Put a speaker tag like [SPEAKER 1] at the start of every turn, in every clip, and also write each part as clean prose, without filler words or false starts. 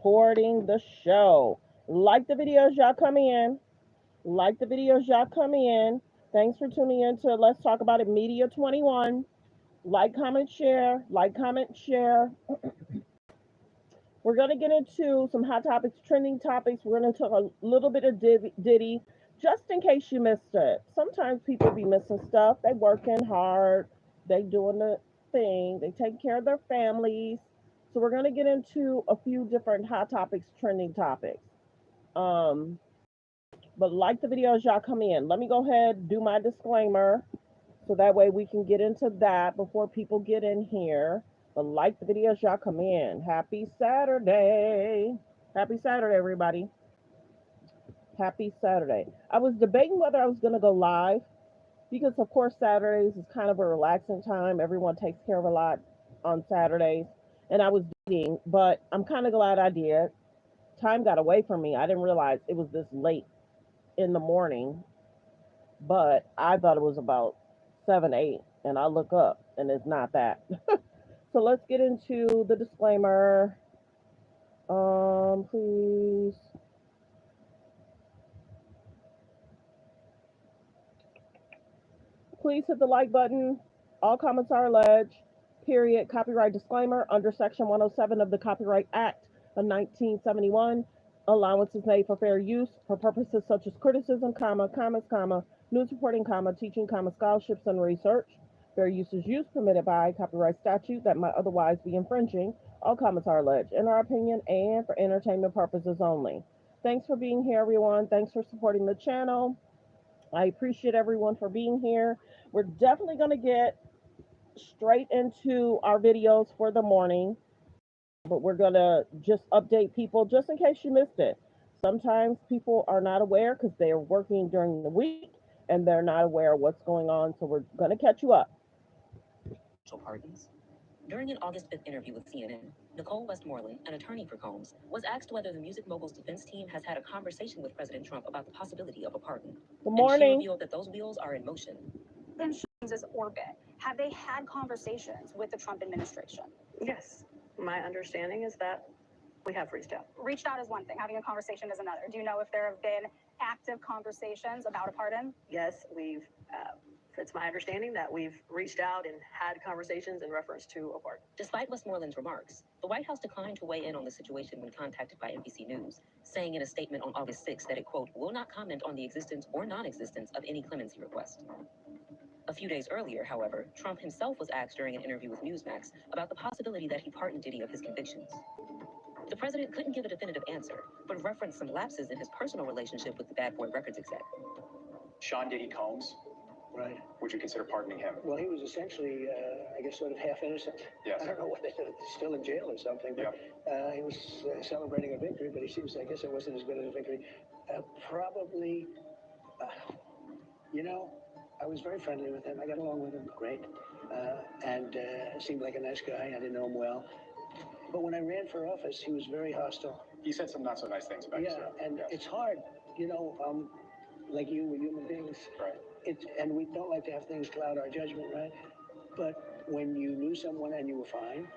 [SPEAKER 1] supporting the show. Like the videos, y'all coming in. Like the videos, y'all coming in. Thanks for tuning in to Let's Talk About It Media 21. Like, comment, share. Like, comment, share. We're going to get into some hot topics, trending topics. We're going to talk a little bit of Diddy, just in case you missed it. Sometimes people be missing stuff. They working hard. They doing the thing. They taking care of their families. So we're going to get into a few different hot topics, trending topics. Um, but like the videos, y'all come in. Let me go ahead and do my disclaimer so that way we can get into that before people get in here. But like the videos, y'all come in. Happy Saturday. Happy Saturday, everybody. Happy Saturday. I was debating whether I was going to go live because, of course, Saturdays is kind of a relaxing time. Everyone takes care of a lot on Saturdays. And I was debating, but I'm kind of glad I did. Time got away from me. I didn't realize it was this late in the morning, but I thought it was about 7, 8. And I look up and it's not that. So let's get into the disclaimer. Please. Please hit the like button. All comments are alleged. Period. Copyright disclaimer under Section 107 of the Copyright Act of 1971. Allowance is made for fair use for purposes such as criticism, comments, news reporting, teaching, scholarships, and research. Fair use is use permitted by copyright statute that might otherwise be infringing. All comments are alleged in our opinion and for entertainment purposes only. Thanks for being here, everyone. Thanks for supporting the channel. I appreciate everyone for being here. We're definitely going to get straight into our videos for the morning, but we're going to just update people just in case you missed it. Sometimes people are not aware because they're working during the week and they're not aware of what's going on, so we're going to catch you up.
[SPEAKER 2] Pardons. During an August 5th interview with CNN, Nicole Westmoreland, an attorney for Combs, was asked whether the music mogul's defense team has had a conversation with President Trump about the possibility of a pardon.
[SPEAKER 1] Good morning.
[SPEAKER 2] And she revealed that those wheels are in motion.
[SPEAKER 3] In Combs' orbit, have they had conversations with the Trump administration?
[SPEAKER 4] Yes. My understanding is that we have reached out.
[SPEAKER 3] Reached out is one thing, having a conversation is another. Do you know if there have been active conversations about a pardon?
[SPEAKER 4] Yes, it's my understanding that we've reached out and had conversations in reference to a pardon.
[SPEAKER 2] Despite Westmoreland's remarks, the White House declined to weigh in on the situation when contacted by NBC News, saying in a statement on August 6th that it, quote, will not comment on the existence or non-existence of any clemency request. A few days earlier, however, Trump himself was asked during an interview with Newsmax about the possibility that he pardoned Diddy of his convictions. The president couldn't give a definitive answer, but referenced some lapses in his personal relationship with the Bad Boy Records exec.
[SPEAKER 5] Sean Diddy Combs,
[SPEAKER 6] Right.
[SPEAKER 5] would you consider pardoning him?
[SPEAKER 6] Well, he was essentially, I guess, sort of half innocent.
[SPEAKER 5] Yes.
[SPEAKER 6] I don't know whether he's still in jail or something, but he was celebrating a victory, but he seems, I guess it wasn't as good as a victory. Probably, I was very friendly with him. I got along with him great. And seemed like a nice guy. I didn't know him well. But when I ran for office, he was very hostile.
[SPEAKER 5] He said some not so nice things about you, sir.
[SPEAKER 6] And it's hard, like you, we're human beings.
[SPEAKER 5] Right.
[SPEAKER 6] And we don't like to have things cloud our judgment, right? But when you knew someone and you were fine,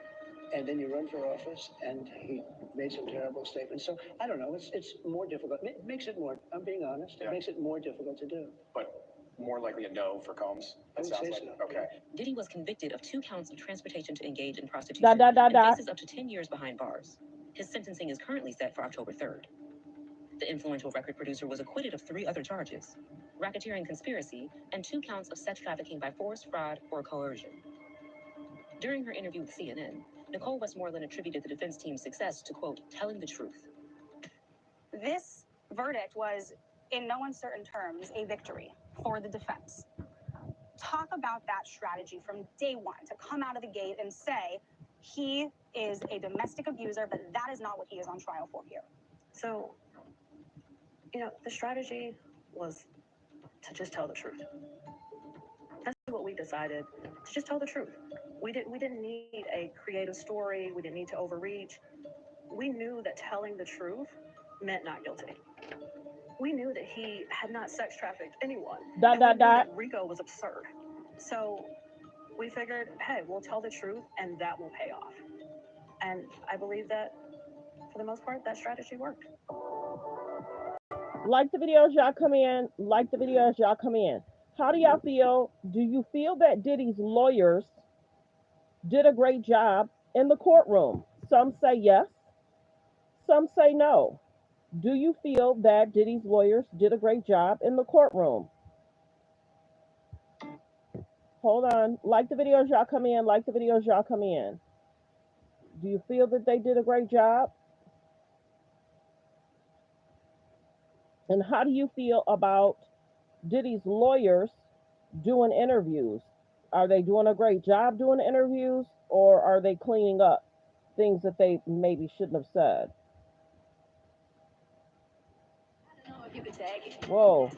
[SPEAKER 6] and then you run for office, and he made some terrible statements. So I don't know. It's more difficult. It makes it more. I'm being honest. It makes it more difficult to do.
[SPEAKER 5] But more likely a no for Combs.
[SPEAKER 6] I would say so.
[SPEAKER 5] Okay.
[SPEAKER 2] Diddy was convicted of 2 counts of transportation to engage in prostitution
[SPEAKER 1] And
[SPEAKER 2] faces up to 10 years behind bars. His sentencing is currently set for October 3rd. The influential record producer was acquitted of 3 other charges: racketeering conspiracy and 2 counts of sex trafficking by force, fraud, or coercion. During her interview with CNN, Nicole Westmoreland attributed the defense team's success to, quote, telling the truth.
[SPEAKER 3] This verdict was, in no uncertain terms, a victory for the defense. Talk about that strategy from day one, to come out of the gate and say he is a domestic abuser, but that is not what he is on trial for here.
[SPEAKER 4] So, the strategy was to just tell the truth. That's what we decided, to just tell the truth. We didn't need a creative story. We didn't need to overreach. We knew that telling the truth meant not guilty. We knew that he had not sex trafficked anyone. That RICO was absurd. So we figured, hey, we'll tell the truth and that will pay off. And I believe that for the most part, that strategy worked.
[SPEAKER 1] Like the videos, y'all come in. Like the videos, y'all come in. How do y'all feel? Do you feel that Diddy's lawyers did a great job in the courtroom? Some say yes, some say no. Do you feel that Diddy's lawyers did a great job in the courtroom? Hold on. Like the videos, y'all come in. Like the videos, y'all come in. Do you feel that they did a great job? And how do you feel about Diddy's lawyers doing interviews? Are they doing a great job doing interviews, or are they cleaning up things that they maybe shouldn't have said? Whoa.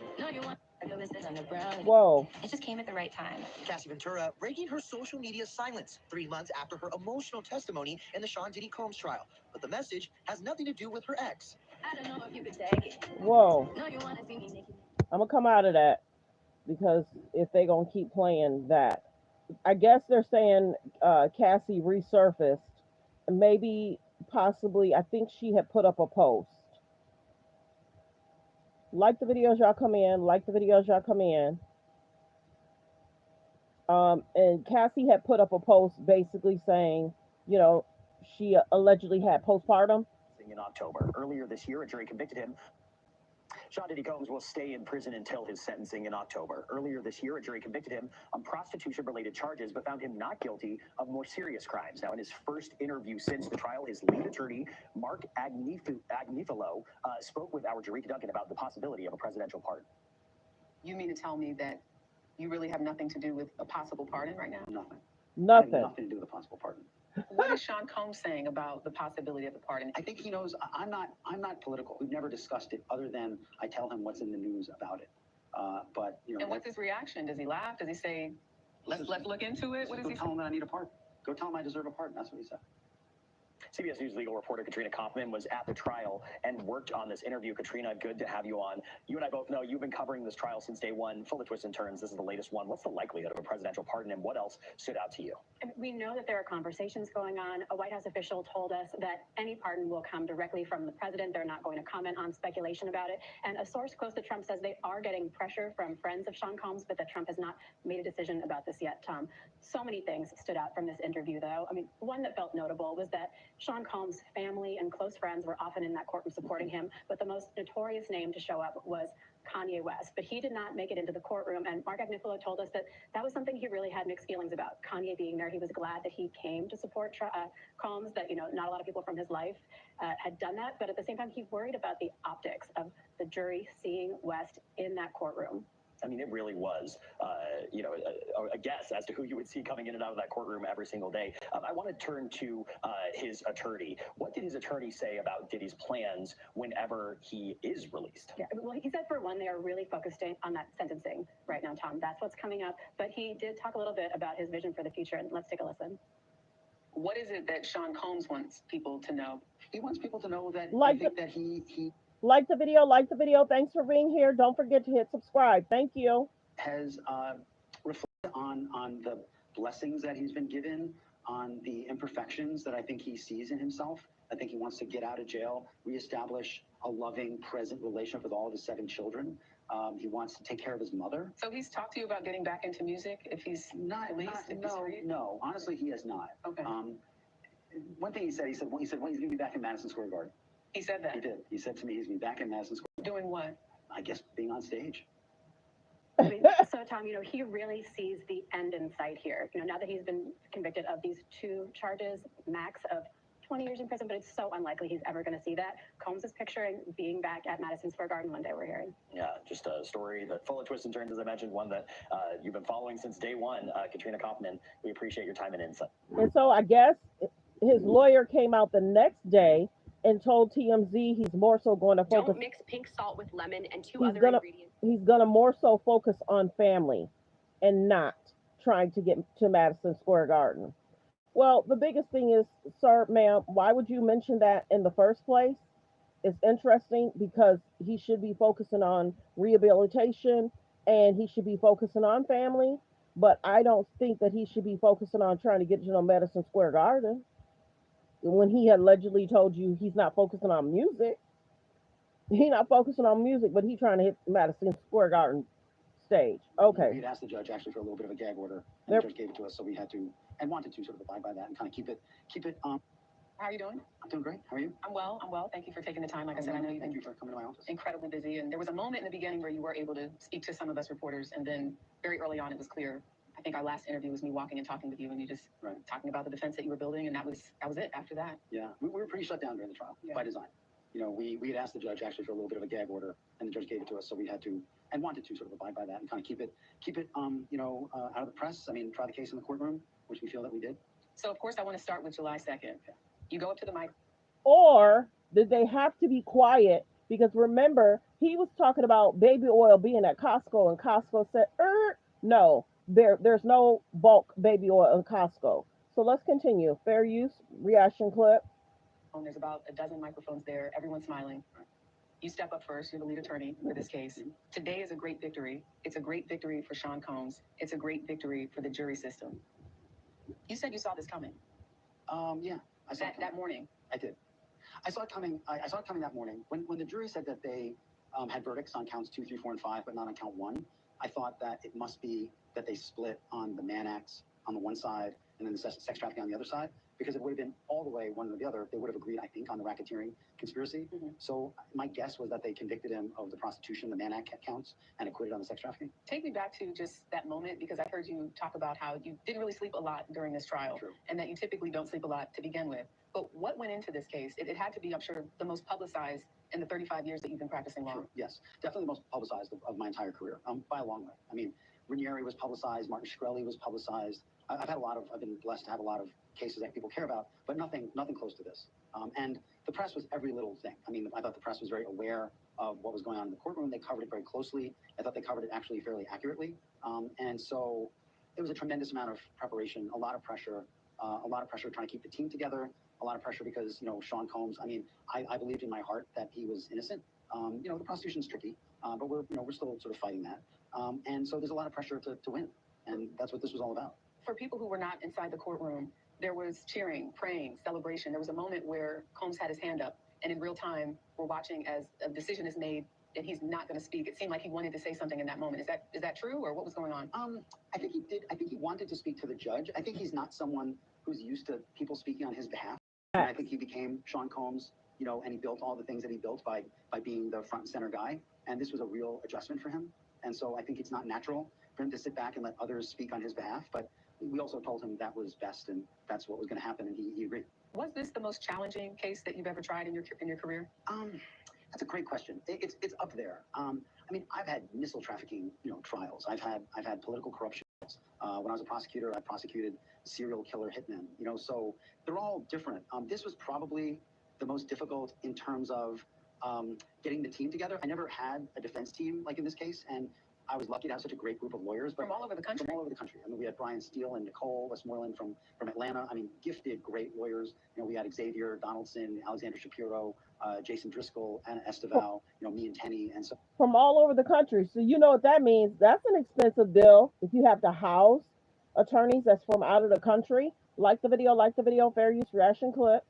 [SPEAKER 1] Whoa.
[SPEAKER 2] It just came at the right time.
[SPEAKER 7] Cassie Ventura breaking her social media silence 3 months after her emotional testimony in the Sean Diddy Combs trial. But the message has nothing to do with her ex.
[SPEAKER 2] I don't know if you could take it.
[SPEAKER 1] Whoa.
[SPEAKER 2] No, you want to see me naked.
[SPEAKER 1] I'm going to come out of that, because if they going to keep playing that. I guess they're saying Cassie resurfaced. Maybe, possibly, I think she had put up a post. Like the videos, y'all come in. Like the videos, y'all come in. And Cassie had put up a post basically saying, you know, she allegedly had postpartum.
[SPEAKER 8] In October. Earlier this year, a jury convicted him. Sean Diddy Combs will stay in prison until his sentencing in October. Earlier this year, a jury convicted him on prostitution-related charges, but found him not guilty of more serious crimes. Now, in his first interview since the trial, his lead attorney, Mark Agnifilo, spoke with our Jarek Duncan about the possibility of a presidential pardon.
[SPEAKER 9] You mean to tell me that you really have nothing to do with a possible pardon right now?
[SPEAKER 6] Nothing.
[SPEAKER 1] Nothing.
[SPEAKER 6] Nothing to do with a possible pardon.
[SPEAKER 9] What is Sean Combs saying about the possibility of the pardon?
[SPEAKER 6] I think he knows I'm not political. We've never discussed it other than I tell him what's in the news about it. But you know.
[SPEAKER 9] And what's his reaction? Does he laugh? Does he say, let's look into it? What does he say?
[SPEAKER 6] Go tell him that I need a pardon. Go tell him I deserve a pardon. That's what he said.
[SPEAKER 8] CBS News legal reporter Katrina Kaufman was at the trial and worked on this interview. Katrina, good to have you on. You and I both know you've been covering this trial since day one, full of twists and turns. This is the latest one. What's the likelihood of a presidential pardon, and what else stood out to you?
[SPEAKER 3] We know that there are conversations going on. A White House official told us that any pardon will come directly from the president. They're not going to comment on speculation about it. And a source close to Trump says they are getting pressure from friends of Sean Combs, but that Trump has not made a decision about this yet, Tom. So many things stood out from this interview, though. I mean, one that felt notable was that Sean Combs' family and close friends were often in that courtroom supporting him, but the most notorious name to show up was Kanye West. But he did not make it into the courtroom, and Mark Agnifilo told us that that was something he really had mixed feelings about, Kanye being there. He was glad that he came to support Combs, that, you know, not a lot of people from his life had done that, but at the same time, he worried about the optics of the jury seeing West in that courtroom.
[SPEAKER 8] I mean, it really was, a guess as to who you would see coming in and out of that courtroom every single day. I want to turn to his attorney. What did his attorney say about Diddy's plans whenever he is released?
[SPEAKER 3] Yeah, well, he said, for one, they are really focused on that sentencing right now, Tom. That's what's coming up. But he did talk a little bit about his vision for the future, and let's take a listen.
[SPEAKER 9] What is it that Sean Combs wants people to know?
[SPEAKER 6] He wants people to know that that he
[SPEAKER 1] like the video, like the video. Thanks for being here. Don't forget to hit subscribe. Thank you.
[SPEAKER 6] Has reflected on the blessings that he's been given, on the imperfections that I think he sees in himself. I think he wants to get out of jail, reestablish a loving, present relationship with all of his 7 children. He wants to take care of his mother.
[SPEAKER 9] So he's talked to you about getting back into music if he's released?
[SPEAKER 6] No, honestly, he has not.
[SPEAKER 9] Okay.
[SPEAKER 6] One thing he said, well, he's going to be back in Madison Square Garden.
[SPEAKER 9] He said that?
[SPEAKER 6] He did. He said to me he's going to be back in Madison Square
[SPEAKER 9] Garden. Doing what?
[SPEAKER 6] I guess being on stage.
[SPEAKER 3] I mean, so, Tom, you know, he really sees the end in sight here. You know, now that he's been convicted of these 2 charges, max of 20 years in prison, but it's so unlikely he's ever going to see that. Combs is picturing being back at Madison Square Garden one day, we're hearing.
[SPEAKER 8] Yeah, just a story that full of twists and turns, as I mentioned, one that you've been following since day one. Katrina Kaufman, we appreciate your time and insight.
[SPEAKER 1] And so I guess his lawyer came out the next day and told TMZ he's more so going to focus.
[SPEAKER 2] Don't mix pink salt with lemon and 2 other ingredients.
[SPEAKER 1] He's going to more so focus on family and not trying to get to Madison Square Garden. Well, the biggest thing is, sir, ma'am, why would you mention that in the first place? It's interesting because he should be focusing on rehabilitation and he should be focusing on family, but I don't think that he should be focusing on trying to get to Madison Square Garden. when he had allegedly told you he's not focusing on music. He's not focusing on music, but he's trying to hit Madison Square Garden stage. Okay.
[SPEAKER 8] We had asked the judge actually for a little bit of a gag order, and
[SPEAKER 1] There-
[SPEAKER 8] the judge gave it to us, so we had to and wanted to sort of abide by that and kind of keep it.
[SPEAKER 9] How are you doing?
[SPEAKER 8] I'm doing great. How are you?
[SPEAKER 9] I'm well. I'm well. Thank you for taking the time. Like I said, I know you've
[SPEAKER 8] Thank
[SPEAKER 9] been
[SPEAKER 8] you for coming to my office.
[SPEAKER 9] incredibly busy, and there was a moment in the beginning where you were able to speak to some of us reporters, and then very early on it was clear. I think our last interview was me walking and talking with you, and you just
[SPEAKER 8] Right.
[SPEAKER 9] talking about the defense that you were building, and that was it. After that,
[SPEAKER 8] Yeah, we were pretty shut down during the trial
[SPEAKER 9] Yeah.
[SPEAKER 8] by design. You know, we had asked the judge actually for a little bit of a gag order, and the judge gave it to us, so we had to and wanted to sort of abide by that and kind of keep it out of the press. I mean, try the case in the courtroom, which we feel that we did.
[SPEAKER 9] so of course I want to start with July 2nd. You go up to the mic.
[SPEAKER 1] Or did they have to be quiet? Because remember, he was talking about baby oil being at Costco, and Costco said, no, there's no bulk baby oil in Costco. So let's continue. Fair use reaction clip.
[SPEAKER 9] There's about a dozen microphones there. Everyone's smiling. You step up first. You're the lead attorney for this case. Today is a great victory. It's a great victory for Sean Combs. It's a great victory for the jury system. You said you saw this coming.
[SPEAKER 8] Yeah, I saw it coming.
[SPEAKER 9] That morning.
[SPEAKER 8] I did. I saw it coming. I saw it coming that morning when the jury said that they had verdicts on counts 2, 3, 4, and 5, but not on count 1. I thought that it must be that they split on the Mann Acts on the one side and then the sex trafficking on the other side, because it would have been all the way one or the other. They would have agreed, I think, on the racketeering conspiracy.
[SPEAKER 9] Mm-hmm.
[SPEAKER 8] So my guess was that they convicted him of the prostitution, the Mann Act counts, and acquitted on the sex trafficking.
[SPEAKER 9] Take me back to just that moment, because I heard you talk about how you didn't really sleep a lot during this trial.
[SPEAKER 8] True.
[SPEAKER 9] And that you typically don't sleep a lot to begin with. But what went into this case? It had to be, I'm sure, the most publicized in the 35 years that you've been practicing law.
[SPEAKER 8] True. Yes, definitely the most publicized of my entire career, by a long way. I mean, Ranieri was publicized, Martin Shkreli was publicized. I've been blessed to have a lot of cases that people care about, but nothing close to this. And the press was every little thing. I mean, I thought the press was very aware of what was going on in the courtroom. They covered it very closely. I thought they covered it actually fairly accurately. And so it was a tremendous amount of preparation, a lot of pressure trying to keep the team together, a lot of pressure because, Sean Combs, I mean, I believed in my heart that he was innocent. The prosecution's tricky, but we're still sort of fighting that. And so there's a lot of pressure to win. And that's what this was all about.
[SPEAKER 9] For people who were not inside the courtroom, there was cheering, praying, celebration. There was a moment where Combs had his hand up, and in real time, we're watching as a decision is made and he's not going to speak. It seemed like he wanted to say something in that moment. Is that true, or what was going on?
[SPEAKER 8] I think he did. I think he wanted to speak to the judge. I think he's not someone who's used to people speaking on his behalf. And I think he became Sean Combs, and he built all the things that he built by being the front and center guy. And this was a real adjustment for him. And so I think it's not natural for him to sit back and let others speak on his behalf. But we also told him that was best and that's what was going to happen. And he agreed.
[SPEAKER 9] Was this the most challenging case that you've ever tried in your career?
[SPEAKER 8] That's a great question. It's up there. I mean, I've had missile trafficking, trials. I've had political corruption. When I was a prosecutor, I prosecuted serial killer hitmen. So they're all different. This was probably the most difficult in terms of getting the team together. I never had a defense team like in this case, and I was lucky to have such a great group of lawyers. But
[SPEAKER 9] from all over the country.
[SPEAKER 8] From all over the country. I mean, we had Brian Steele and Nicole Westmoreland from Atlanta. I mean, gifted, great lawyers. We had Xavier Donaldson, Alexander Shapiro, Jason Driscoll, Anna Esteval, me and Tenny, and so
[SPEAKER 1] from all over the country. So you know what that means? That's an expensive bill if you have to house attorneys that's from out of the country. Like the video, fair use reaction clip.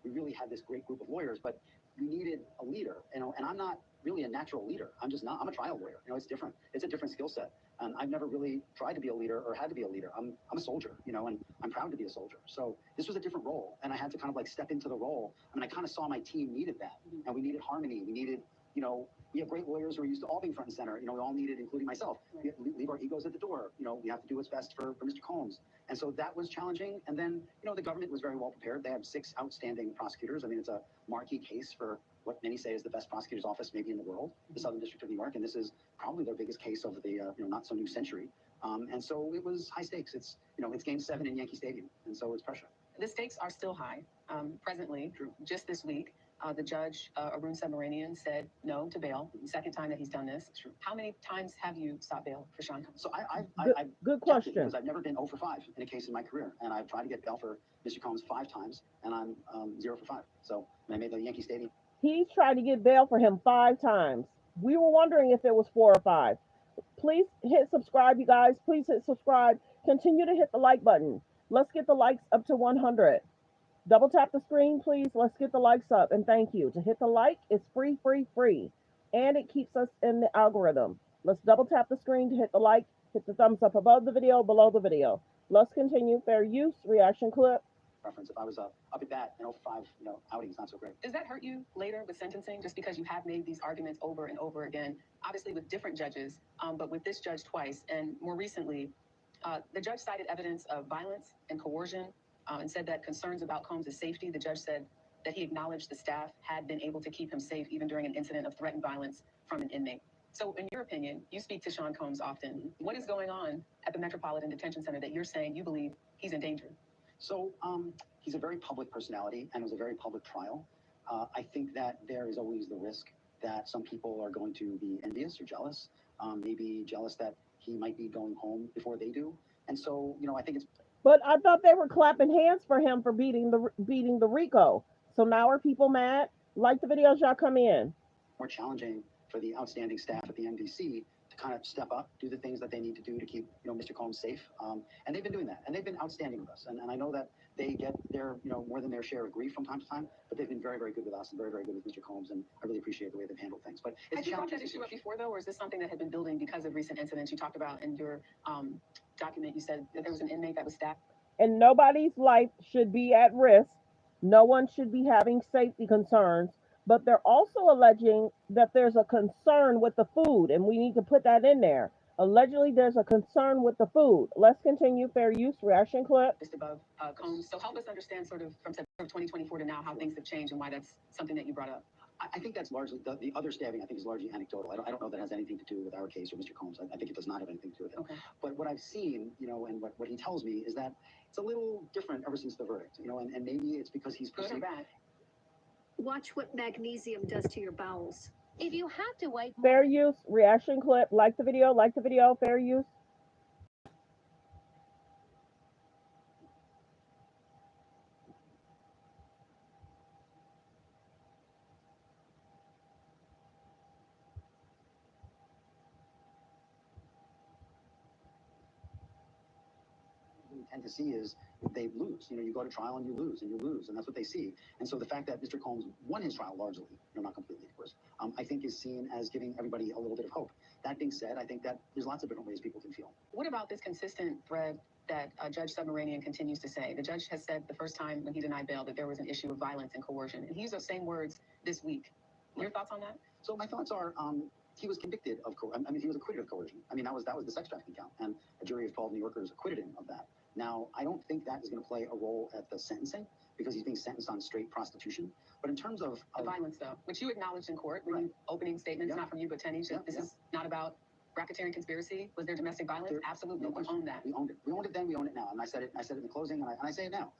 [SPEAKER 8] We really had this great group of lawyers, but we needed a leader, and I'm not really a natural leader. I'm just not. I'm a trial lawyer. It's different. It's a different skill set. And I've never really tried to be a leader or had to be a leader. I'm a soldier, and I'm proud to be a soldier. So this was a different role, and I had to kind of like step into the role. I mean, I kind of saw my team needed that, and we needed harmony. We needed, we have great lawyers who are used to all being front and center. We all needed, including myself, we have to leave our egos at the door. We have to do what's best for Mr. Combs. And so that was challenging. And then, the government was very well prepared. They have 6 outstanding prosecutors. I mean, it's a marquee case for what many say is the best prosecutor's office maybe in the world, the Southern District of New York. And this is probably their biggest case of the, not so new century. And so it was high stakes. It's Game 7 in Yankee Stadium. And so it's pressure.
[SPEAKER 9] The stakes are still high. Presently,
[SPEAKER 8] True.
[SPEAKER 9] Just this week, the judge, Arun Subramanian, said no to bail. Second time that he's done this.
[SPEAKER 8] True.
[SPEAKER 9] How many times have you sought bail for Sean Combs?
[SPEAKER 8] So I
[SPEAKER 1] good question.
[SPEAKER 8] Because I've never been 0 for 5 in a case in my career. And I've tried to get bail for Mr. Combs 5 times, and I'm 0 for 5. So I made the Yankee Stadium.
[SPEAKER 1] He's tried to get bail for him 5 times. We were wondering if it was 4 or 5. Please hit subscribe, you guys. Please hit subscribe. Continue to hit the like button. Let's get the likes up to 100. Double tap the screen, please. Let's get the likes up. And thank you. To hit the like, it's free, free, free. And it keeps us in the algorithm. Let's double tap the screen to hit the like, hit the thumbs up above the video, below the video. Let's continue. Fair use, reaction clip.
[SPEAKER 8] Preference. If I was up at bat in 05, outings, not so great.
[SPEAKER 9] Does that hurt you later with sentencing, just because you have made these arguments over and over again, obviously with different judges, but with this judge twice, and more recently, the judge cited evidence of violence and coercion, and said that concerns about Combs' safety, the judge said that he acknowledged the staff had been able to keep him safe even during an incident of threatened violence from an inmate. So in your opinion, you speak to Sean Combs often. What is going on at the Metropolitan Detention Center that you're saying you believe he's in danger?
[SPEAKER 8] So he's a very public personality, and it was a very public trial. I think that there is always the risk that some people are going to be envious or jealous, maybe jealous that he might be going home before they do. And so, I think it's.
[SPEAKER 1] But I thought they were clapping hands for him for beating the Rico. So now are people mad? Like the videos, y'all come in.
[SPEAKER 8] More challenging for the outstanding staff at the MDC to kind of step up, do the things that they need to do to keep, Mr. Combs safe. And they've been doing that, and they've been outstanding with us. And I know that they get their, more than their share of grief from time to time, but they've been very, very good with us and very, very good with Mr. Combs. And I really appreciate the way they've handled things. But it's
[SPEAKER 9] Have you brought that issue up before, though, or is this something that had been building because of recent incidents? You talked about in your document, you said that there was an inmate that was stabbed.
[SPEAKER 1] And nobody's life should be at risk. No one should be having safety concerns. But they're also alleging that there's a concern with the food, and we need to put that in there. Allegedly, there's a concern with the food. Let's continue. Fair use, reaction clip.
[SPEAKER 9] Just above Combs. So help us understand sort of from September 2024 to now how things have changed and why that's something that you brought up.
[SPEAKER 8] I think that's largely, the other stabbing, I think, is largely anecdotal. I don't know that has anything to do with our case or Mr. Combs. I think it does not have anything to do with it.
[SPEAKER 9] Okay.
[SPEAKER 8] But what I've seen, and what he tells me is that it's a little different ever since the verdict, and maybe it's because he's
[SPEAKER 9] Good or bad?
[SPEAKER 10] Watch what magnesium does to your bowels.
[SPEAKER 11] If you have to wait.
[SPEAKER 1] Fair use, reaction clip. Like the video, fair use.
[SPEAKER 8] Tend to see is they lose. You go to trial and you lose, and that's what they see. And so the fact that Mr. Combs won his trial largely, not completely, of course, I think is seen as giving everybody a little bit of hope. That being said, I think that there's lots of different ways people can feel.
[SPEAKER 9] What about this consistent thread that Judge Submaranian continues to say? The judge has said the first time when he denied bail that there was an issue of violence and coercion, and he used those same words this week. Your thoughts on that?
[SPEAKER 8] So my thoughts are, he was convicted of he was acquitted of coercion. That was the sex trafficking count, and a jury of 12 New Yorkers acquitted him of that. Now, I don't think that is going to play a role at the sentencing because he's being sentenced on straight prostitution. But in terms of
[SPEAKER 9] the violence, though, which you acknowledged in court, when opening statements, not from you, but Tenny, this is not about racketeering conspiracy. Was there domestic violence? Absolutely. We own that.
[SPEAKER 8] We owned it. We owned it then. We own it now. And I said it in the closing, and I say it now.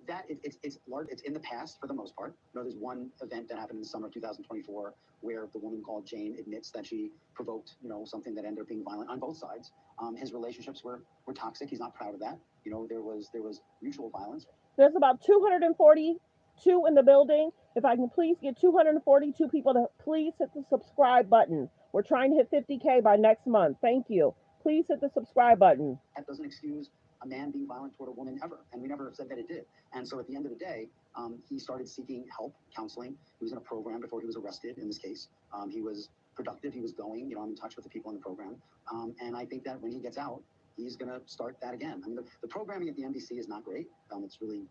[SPEAKER 8] That it's large. It's in the past for the most part. There's one event that happened in the summer of 2024 where the woman called Jane admits that she provoked, something that ended up being violent on both sides. His relationships were toxic. He's not proud of that. There was mutual violence.
[SPEAKER 1] There's about 242 in the building. If I can please get 242 people to please hit the subscribe button. We're trying to hit 50K by next month. Thank you. Please hit the subscribe button.
[SPEAKER 8] That doesn't excuse a man being violent toward a woman ever, and we never said that it did. And so at the end of the day, he started seeking help, counseling. He was in a program before he was arrested in this case. He was productive. He was going, I'm in touch with the people in the program. And I think that when he gets out, he's going to start that again. The programming at the MDC is not great. It's really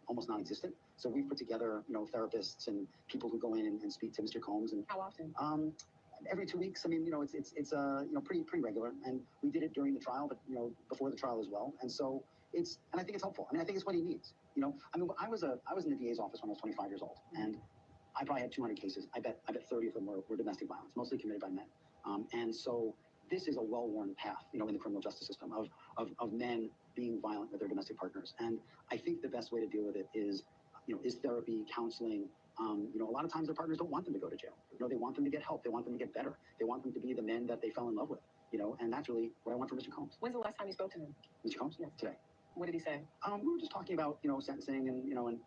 [SPEAKER 8] almost non-existent. So we've put together, therapists and people who go in and speak to Mr. Combs. And
[SPEAKER 9] how often?
[SPEAKER 8] Every 2 weeks. It's pretty regular. And we did it during the trial, but before the trial as well. And so and I think it's helpful. I think it's what he needs. I was in the DA's office when I was 25 years old, and I probably had 200 cases. I bet 30 of them were domestic violence, mostly committed by men. And so this is a well-worn path, in the criminal justice system of men being violent with their domestic partners. And I think the best way to deal with it is therapy, counseling. A lot of times their partners don't want them to go to jail. They want them to get help. They want them to get better. They want them to be the men that they fell in love with. And that's really what I want for Mr. Combs.
[SPEAKER 9] When's the last time you spoke to him?
[SPEAKER 8] Mr. Combs?
[SPEAKER 9] Yes.
[SPEAKER 8] Today.
[SPEAKER 9] What did he say?
[SPEAKER 8] We were just talking about, sentencing and, and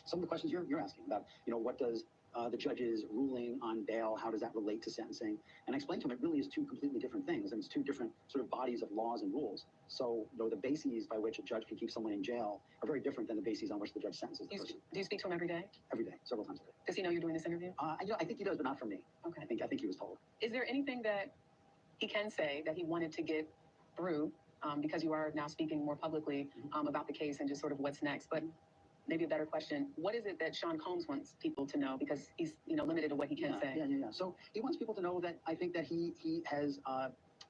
[SPEAKER 8] some of the questions you're asking about, what does the judge's ruling on bail, how does that relate to sentencing? And I explained to him it really is two completely different things, and it's two different sort of bodies of laws and rules. So, the bases by which a judge can keep someone in jail are very different than the bases on which the judge sentences the person.
[SPEAKER 9] Do you speak to him every day?
[SPEAKER 8] Every day, several times a day.
[SPEAKER 9] Does he know you're doing this interview?
[SPEAKER 8] I think he does, but not from me.
[SPEAKER 9] Okay.
[SPEAKER 8] I think he was told.
[SPEAKER 9] Is there anything that he can say that he wanted to get through, because you are now speaking more publicly about the case and just sort of what's next? But maybe a better question, what is it that Sean Combs wants people to know? Because he's, limited to what he can say.
[SPEAKER 8] Yeah. So he wants people to know that I think that he has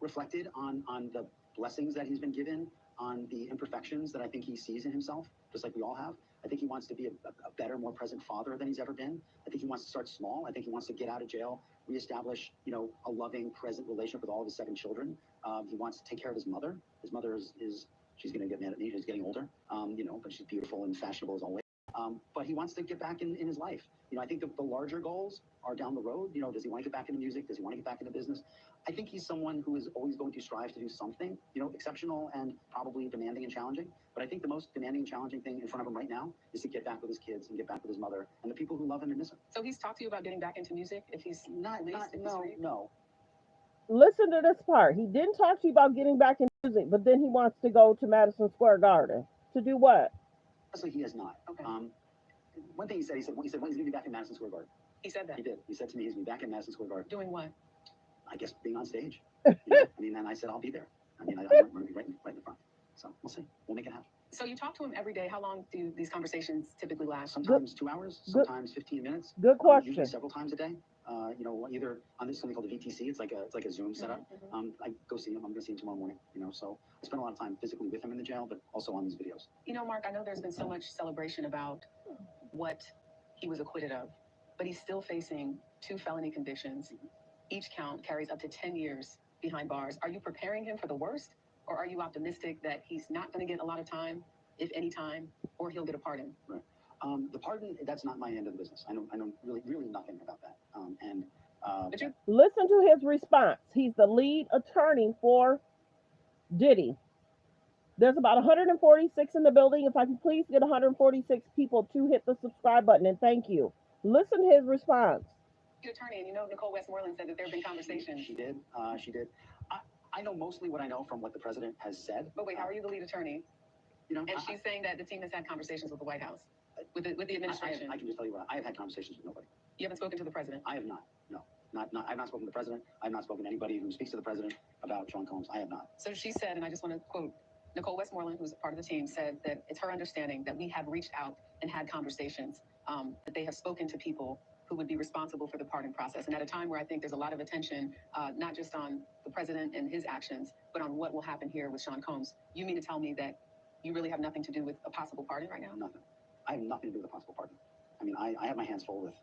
[SPEAKER 8] reflected on the blessings that he's been given, on the imperfections that I think he sees in himself, just like we all have. I think he wants to be a better, more present father than he's ever been. I think he wants to start small. I think he wants to get out of jail, reestablish, a loving, present relationship with all of his 7 children. He wants to take care of his mother. His mother is she's going to get mad at me. She's getting older, but she's beautiful and fashionable as always. But he wants to get back in his life. I think the larger goals are down the road. Does he want to get back into music? Does he want to get back into business? I think he's someone who is always going to strive to do something, exceptional and probably demanding and challenging. But I think the most demanding and challenging thing in front of him right now is to get back with his kids and get back with his mother and the people who love him and miss him.
[SPEAKER 9] So he's talked to you about getting back into music if he's
[SPEAKER 8] No.
[SPEAKER 1] Listen to this part. He didn't talk to you about getting back in music, but then he wants to go to Madison Square Garden to do what?
[SPEAKER 8] Honestly, he has not.
[SPEAKER 9] Okay.
[SPEAKER 8] One thing he said, when he's going to be back in Madison Square Garden.
[SPEAKER 9] He said that.
[SPEAKER 8] He did. He said to me he's going to be back in Madison Square Garden.
[SPEAKER 9] Doing what?
[SPEAKER 8] I guess being on stage. And I said I'll be there. I'm going to be right in the front. So we'll see. We'll make it happen.
[SPEAKER 9] So you talk to him every day. How long do these conversations typically last?
[SPEAKER 8] Sometimes 2 hours, sometimes 15 minutes.
[SPEAKER 1] Good question.
[SPEAKER 8] Usually several times a day. Either on this something called the VTC. It's like a Zoom setup. I go see him. I'm going to see him tomorrow morning. So I spend a lot of time physically with him in the jail, but also on these videos.
[SPEAKER 9] Mark, I know there's been so much celebration about what he was acquitted of, but he's still facing 2 felony convictions. Each count carries up to 10 years behind bars. Are you preparing him for the worst, or are you optimistic that he's not going to get a lot of time, if any time, or he'll get a pardon?
[SPEAKER 8] Right. The pardon, that's not my end of the business. I know really nothing about that.
[SPEAKER 1] Listen to his response. He's the lead attorney for Diddy. There's about 146 in the building. If I can please get 146 people to hit the subscribe button, and thank you. Listen to his response.
[SPEAKER 9] Attorney, and Nicole Westmoreland said that there have been conversations.
[SPEAKER 8] She did. I know mostly what I know from what the president has said.
[SPEAKER 9] But wait, how are you the lead attorney? And she's saying that the team has had conversations with the White House, with the administration.
[SPEAKER 8] I can just tell you what, I have had conversations with nobody.
[SPEAKER 9] You haven't spoken to the president?
[SPEAKER 8] I have not. No. I have not spoken to the president. I have not spoken to anybody who speaks to the president about Sean Combs. I have not.
[SPEAKER 9] So she said, and I just want to quote, Nicole Westmoreland, who's a part of the team, said that it's her understanding that we have reached out and had conversations, that they have spoken to people who would be responsible for the pardon process. And at a time where I think there's a lot of attention, not just on the president and his actions, but on what will happen here with Sean Combs, you mean to tell me that you really have nothing to do with a possible pardon right now?
[SPEAKER 8] Nothing. I have nothing to do with a possible pardon. I have my hands full with,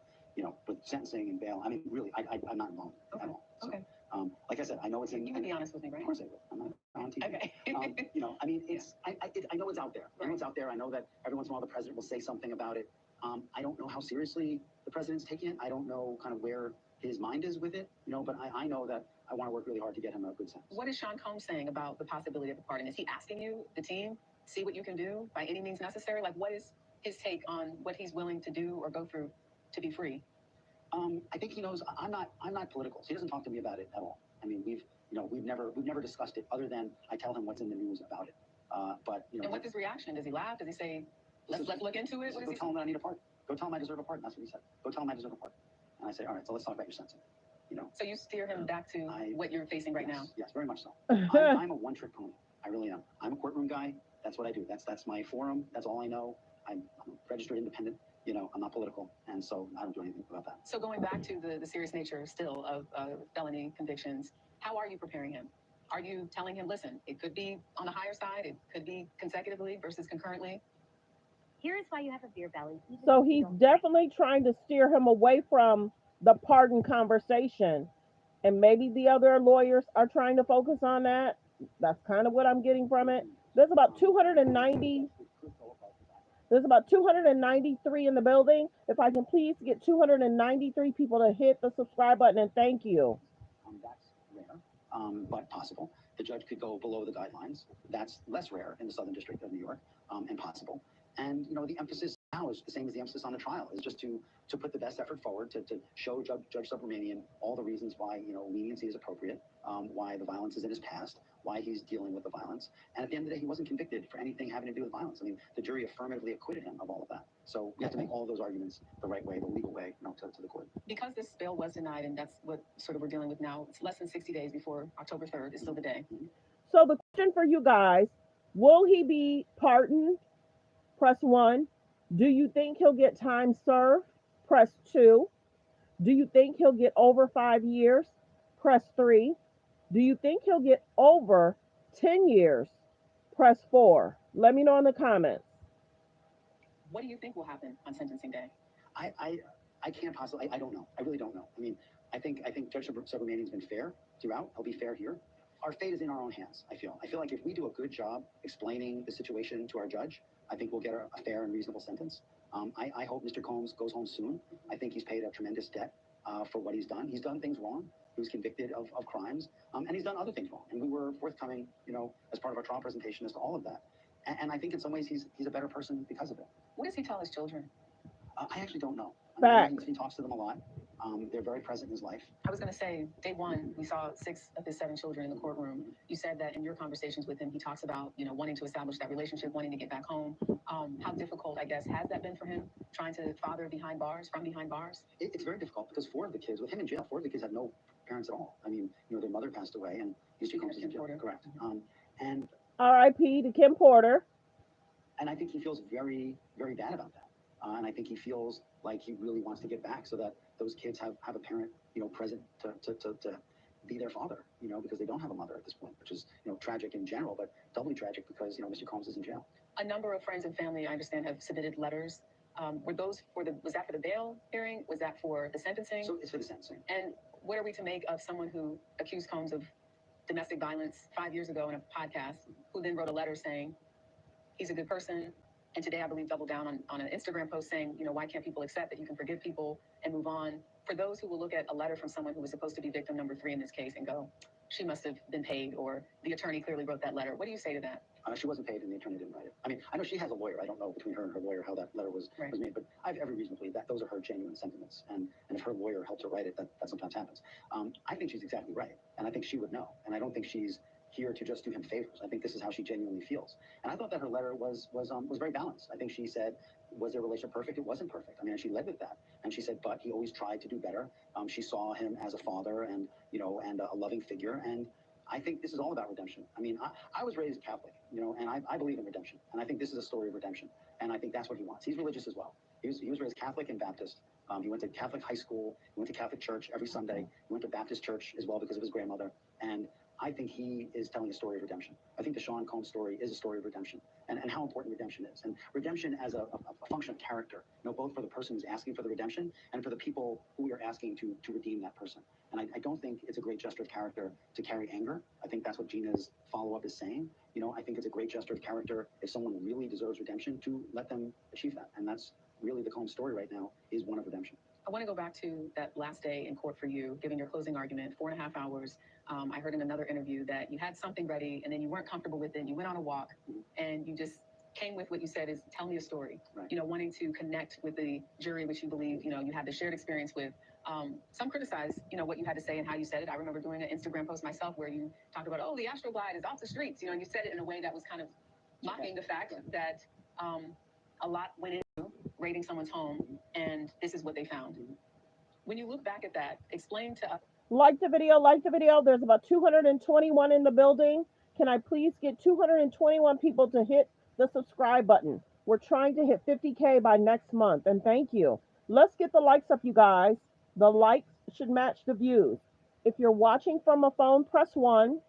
[SPEAKER 8] with sentencing and bail. Really, I'm not involved at all. So,
[SPEAKER 9] okay.
[SPEAKER 8] Like I said, I know it's in.
[SPEAKER 9] You can be honest with me, right?
[SPEAKER 8] Of course I will. I'm not on TV.
[SPEAKER 9] Okay.
[SPEAKER 8] It's. I know it's out there. I know it's out there. I know that every once in a while the president will say something about it. I don't know how seriously the president's taking it. I don't know kind of where his mind is with it. But I know that I want to work really hard to get him a good sentence.
[SPEAKER 9] What is Sean Combs saying about the possibility of a pardon? Is he asking you, the team, see what you can do by any means necessary? Like, what is his take on what he's willing to do or go through to be free?
[SPEAKER 8] I think he knows I'm not political, so he doesn't talk to me about it at all. We've never discussed it other than I tell him what's in the news about it.
[SPEAKER 9] And what's his reaction? Does he laugh? Does he say, let's look into it?
[SPEAKER 8] Go tell him that I need a pardon. Go tell him I deserve a pardon. That's what he said. Go tell him I deserve a pardon. And I say, all right, so let's talk about your sentencing.
[SPEAKER 9] So you steer him back to what you're facing right now?
[SPEAKER 8] Yes, very much so. I'm a one-trick pony. I really am. I'm a courtroom guy. That's what I do. That's my forum. That's all I know. I'm registered independent. I'm not political, and so I don't do anything about that.
[SPEAKER 9] So going back to the serious nature still of felony convictions, how are you preparing him? Are you telling him, listen, it could be on the higher side, it could be consecutively versus concurrently?
[SPEAKER 11] Here is why you have a beer belly.
[SPEAKER 1] So he's definitely trying to steer him away from the pardon conversation, and maybe the other lawyers are trying to focus on that. That's kind of what I'm getting from it. There's about 293 in the building. If I can please get 293 people to hit the subscribe button, and thank you.
[SPEAKER 8] That's rare, but possible. The judge could go below the guidelines. That's less rare in the Southern District of New York, and possible. And the emphasis now is the same as the emphasis on the trial, is just to put the best effort forward to show Judge Subramanian all the reasons why, you know, leniency is appropriate, why the violence is in his past, why he's dealing with the violence. And at the end of the day, he wasn't convicted for anything having to do with violence. I mean, the jury affirmatively acquitted him of all of that. So we have to make all of those arguments the right way, the legal way, you know, to the court.
[SPEAKER 9] Because this bail was denied, and that's what sort of we're dealing with now, it's less than 60 days before October 3rd is still the day.
[SPEAKER 1] So the question for you guys, will he be pardoned? Press 1. Do you think he'll get time served? Press 2. Do you think he'll get over 5 years? Press 3. Do you think he'll get over 10 years? Press 4. Let me know in the comments.
[SPEAKER 9] What do you think will happen on sentencing day?
[SPEAKER 8] I can't possibly, I don't know. I really don't know. I mean, I think Judge Subramanian's been fair throughout. He'll be fair here. Our fate is in our own hands, I feel. I feel like if we do a good job explaining the situation to our judge, I think we'll get a fair and reasonable sentence. I hope Mr. Combs goes home soon. I think he's paid a tremendous debt for what he's done. He's done things wrong. He was convicted of crimes, and he's done other things wrong. And we were forthcoming, you know, as part of our trial presentation as to all of that. And I think in some ways he's a better person because of it.
[SPEAKER 9] What does he tell his children?
[SPEAKER 8] I actually don't know.
[SPEAKER 1] Facts.
[SPEAKER 8] He talks to them a lot. They're very present in his life.
[SPEAKER 9] I was going to say, day one, we saw 6 of his 7 children in the courtroom. You said that in your conversations with him, he talks about, you know, wanting to establish that relationship, wanting to get back home. How difficult, I guess, has that been for him, trying to father behind bars, from behind bars?
[SPEAKER 8] It's very difficult because 4 of the kids, with him in jail, 4 of the kids had no parents at all. I mean, you know, their mother passed away, and Mr. Combs is in jail. Correct. And
[SPEAKER 1] R.I.P. to Kim Porter.
[SPEAKER 8] And I think he feels very, very bad about that. And I think he feels like he really wants to get back so that those kids have a parent, you know, present to be their father, you know, because they don't have a mother at this point, which is, you know, tragic in general, but doubly tragic because, you know, Mr. Combs is in jail.
[SPEAKER 9] A number of friends and family, I understand, have submitted letters. Were those was that for the bail hearing? Was that for the sentencing?
[SPEAKER 8] So it's for the sentencing.
[SPEAKER 9] And what are we to make of someone who accused Combs of domestic violence 5 years ago in a podcast, who then wrote a letter saying he's a good person, and today I believe doubled down on an Instagram post saying, you know, why can't people accept that you can forgive people and move on? For those who will look at a letter from someone who was supposed to be victim number 3 in this case and go, she must have been paid, or the attorney clearly wrote that letter. What do you say to that?
[SPEAKER 8] She wasn't paid and the attorney didn't write it. I mean, I know she has a lawyer. I don't know between her and her lawyer how that letter was made, but I have every reason to believe that those are her genuine sentiments. And if her lawyer helped her write it, that sometimes happens. I think she's exactly right. And I think she would know. And I don't think she's here to just do him favors. I think this is how she genuinely feels. And I thought that her letter was very balanced. I think she said, was their relationship perfect? It wasn't perfect. I mean, she led with that. And she said, but he always tried to do better. She saw him as a father and, you know, and a loving figure. And I think this is all about redemption. I mean, I was raised Catholic, you know, and I believe in redemption. And I think this is a story of redemption. And I think that's what he wants. He's religious as well. He was raised Catholic and Baptist. He went to Catholic high school. He went to Catholic church every Sunday. He went to Baptist church as well because of his grandmother. And I think he is telling a story of redemption. I think the Sean Combs story is a story of redemption and how important redemption is. And redemption as a function of character, you know, both for the person who's asking for the redemption and for the people who we are asking to redeem that person. And I don't think it's a great gesture of character to carry anger. I think that's what Gina's follow-up is saying. You know, I think it's a great gesture of character if someone really deserves redemption to let them achieve that. And that's really the Combs story right now, is one of redemption.
[SPEAKER 9] I want to go back to that last day in court for you, giving your closing argument, 4.5 hours. I heard in another interview that you had something ready and then you weren't comfortable with it. You went on a walk and you just came with what you said is, tell me a story.
[SPEAKER 8] Right.
[SPEAKER 9] You know, wanting to connect with the jury, which you believe, you know, you had the shared experience with. Some criticize, you know, what you had to say and how you said it. I remember doing an Instagram post myself where you talked about, oh, the Astroglide is off the streets, you know, and you said it in a way that was kind of mocking the fact that a lot went into raiding someone's home, and this is what they found. When you look back at that, explain to us.
[SPEAKER 1] Like the video, like the video. There's about 221 in the building. Can I please get 221 people to hit the subscribe button? We're trying to hit 50K by next month, and thank you. Let's get the likes up, you guys. The likes should match the views. If you're watching from a phone, press 1.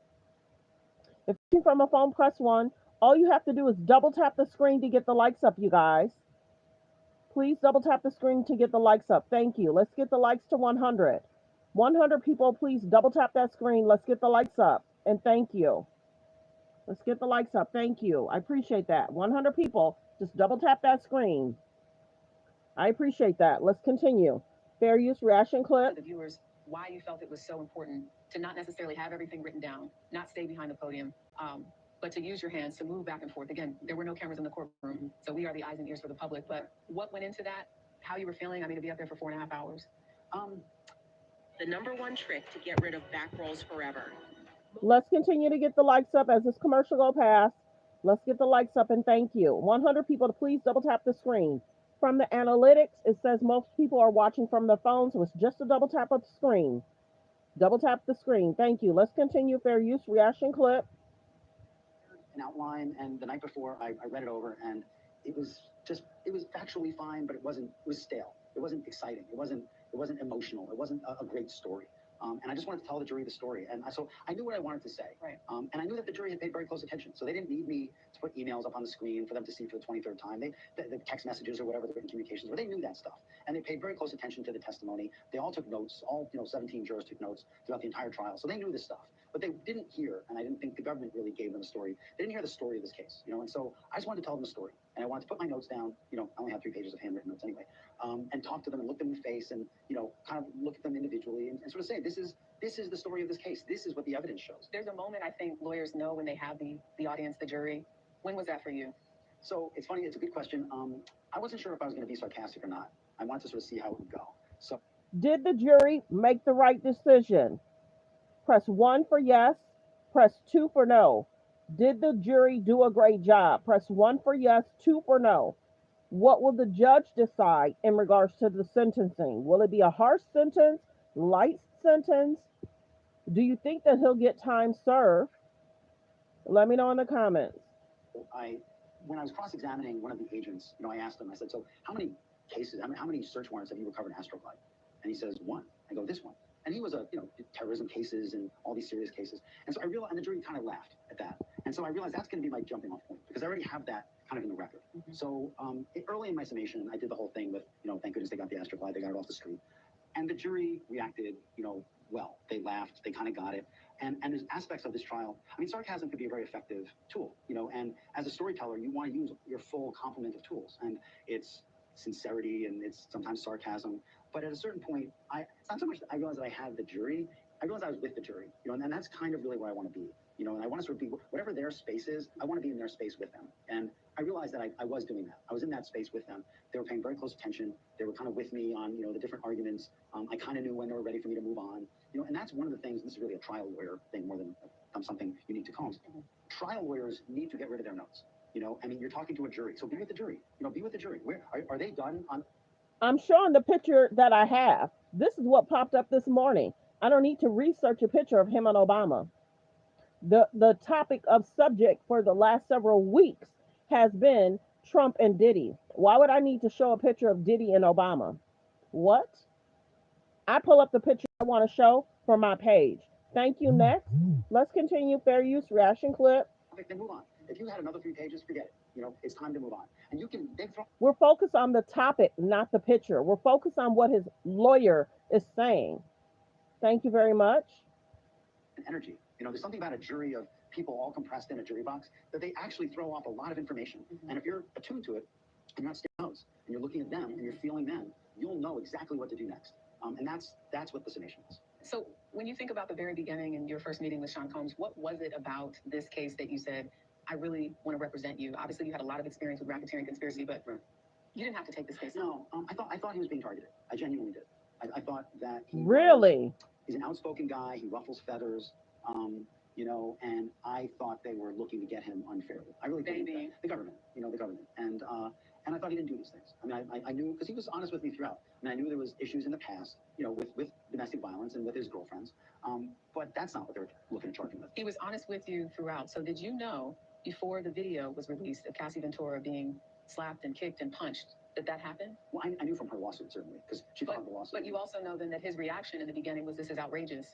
[SPEAKER 1] If you're from a phone, press 1. All you have to do is double tap the screen to get the likes up, you guys. Please double tap the screen to get the likes up. Thank you. Let's get the likes to 100. 100 people, please double tap that screen. Let's get the likes up. And thank you. Let's get the likes up. Thank you. I appreciate that. 100 people, just double tap that screen. I appreciate that. Let's continue. Fair use reaction clip.
[SPEAKER 9] The viewers, why you felt it was so important to not necessarily have everything written down, not stay behind the podium, but to use your hands to move back and forth. Again, there were no cameras in the courtroom, so we are the eyes and ears for the public. But what went into that? How you were feeling? I mean, to be up there for 4.5 hours.
[SPEAKER 2] The number one trick to get rid of back rolls forever.
[SPEAKER 1] Let's continue to get the likes up as this commercial go past. Let's get the likes up and thank you. 100 people to please double tap the screen. From the analytics, it says most people are watching from their phones, so it's just a double tap of the screen. Double tap the screen. Thank you. Let's continue. Fair use reaction clip.
[SPEAKER 8] An outline, and the night before I read it over, and it was factually fine, but it was stale. It wasn't exciting. It wasn't emotional. It wasn't a great story. And I just wanted to tell the jury the story. And so I knew what I wanted to say.
[SPEAKER 9] Right.
[SPEAKER 8] And I knew that the jury had paid very close attention. So they didn't need me to put emails up on the screen for them to see for the 23rd time. The text messages or whatever, the written communications, where they knew that stuff. And they paid very close attention to the testimony. They all took notes. All 17 jurors took notes throughout the entire trial. So they knew this stuff. But they didn't hear, and I didn't think the government really gave them a story. They didn't hear the story of this case, And so I just wanted to tell them the story. And I wanted to put my notes down. I only have 3 pages of handwritten notes anyway. And talk to them and look them in the face and, kind of look at them individually and sort of say, this is the story of this case. This is what the evidence shows.
[SPEAKER 9] There's a moment I think lawyers know when they have the audience, the jury. When was that for you?
[SPEAKER 8] So it's funny. It's a good question. I wasn't sure if I was going to be sarcastic or not. I wanted to sort of see how it would go. So
[SPEAKER 1] Did the jury make the right decision? Press 1 for yes. Press 2 for no. Did the jury do a great job? Press 1 for yes, 2 for no. What will the judge decide in regards to the sentencing? Will it be a harsh sentence, light sentence? Do you think that he'll get time served? Let me know in the comments.
[SPEAKER 8] When I was cross-examining one of the agents, I asked him, I said, so how many cases, how many search warrants have you recovered in Astroglide? And he says, 1. I go, this one. And he was terrorism cases and all these serious cases. And so I realized, and the jury kind of laughed at that. And so I realized that's going to be my jumping off point because I already have that kind of in the record. Mm-hmm. So early in my summation, I did the whole thing with, thank goodness they got the Astroglide, they got it off the street. And the jury reacted, well. They laughed, they kind of got it. And there's aspects of this trial. I mean, sarcasm could be a very effective tool, and as a storyteller, you want to use your full complement of tools. And it's sincerity and it's sometimes sarcasm. But at a certain point, it's not so much that I realized that I had the jury. I realized I was with the jury, and that's kind of really where I want to be, and I want to sort of be, whatever their space is, I want to be in their space with them. And I realized that I was doing that. I was in that space with them. They were paying very close attention. They were kind of with me on, the different arguments. I kind of knew when they were ready for me to move on, and that's one of the things, this is really a trial lawyer thing more than something unique to Combs. Mm-hmm. Trial lawyers need to get rid of their notes. I mean, you're talking to a jury, so be with the jury. Be with the jury. Where are they done on?
[SPEAKER 1] I'm showing the picture that I have. This is what popped up this morning. I don't need to research a picture of him and Obama. The topic of subject for the last several weeks has been Trump and Diddy. Why would I need to show a picture of Diddy and Obama? What? I pull up the picture I want to show for my page. Thank you. Next. Let's continue. Fair use reaction clip.
[SPEAKER 8] Then move on. If you had another 3 pages, forget it. It's time to move on. And
[SPEAKER 1] we're focused on the topic, not the picture. We're focused on what his lawyer is saying. Thank you very much.
[SPEAKER 8] Energy. There's something about a jury of people all compressed in a jury box that they actually throw off a lot of information. Mm-hmm. And if you're attuned to it, and you're not staring nose, and you're looking at them, and you're feeling them, you'll know exactly what to do next. And that's what the summation is.
[SPEAKER 9] So when you think about the very beginning and your first meeting with Sean Combs, what was it about this case that you said, I really want to represent you? Obviously, you had a lot of experience with racketeering conspiracy, but you didn't have to take this case.
[SPEAKER 8] No, I thought he was being targeted. I genuinely did. I thought that he's an outspoken guy. He ruffles feathers, and I thought they were looking to get him unfairly. I really think the government, and I thought he didn't do these things. I mean, I knew, because he was honest with me throughout. I mean, I knew there was issues in the past, with domestic violence and with his girlfriends. But that's not what they were looking to charge him with.
[SPEAKER 9] He was honest with you throughout. So did you know before the video was released of Cassie Ventura being slapped and kicked and punched that happened?
[SPEAKER 8] Well, I knew from her lawsuit, certainly, because she filed the lawsuit.
[SPEAKER 9] But you also know then that his reaction in the beginning was, this is outrageous.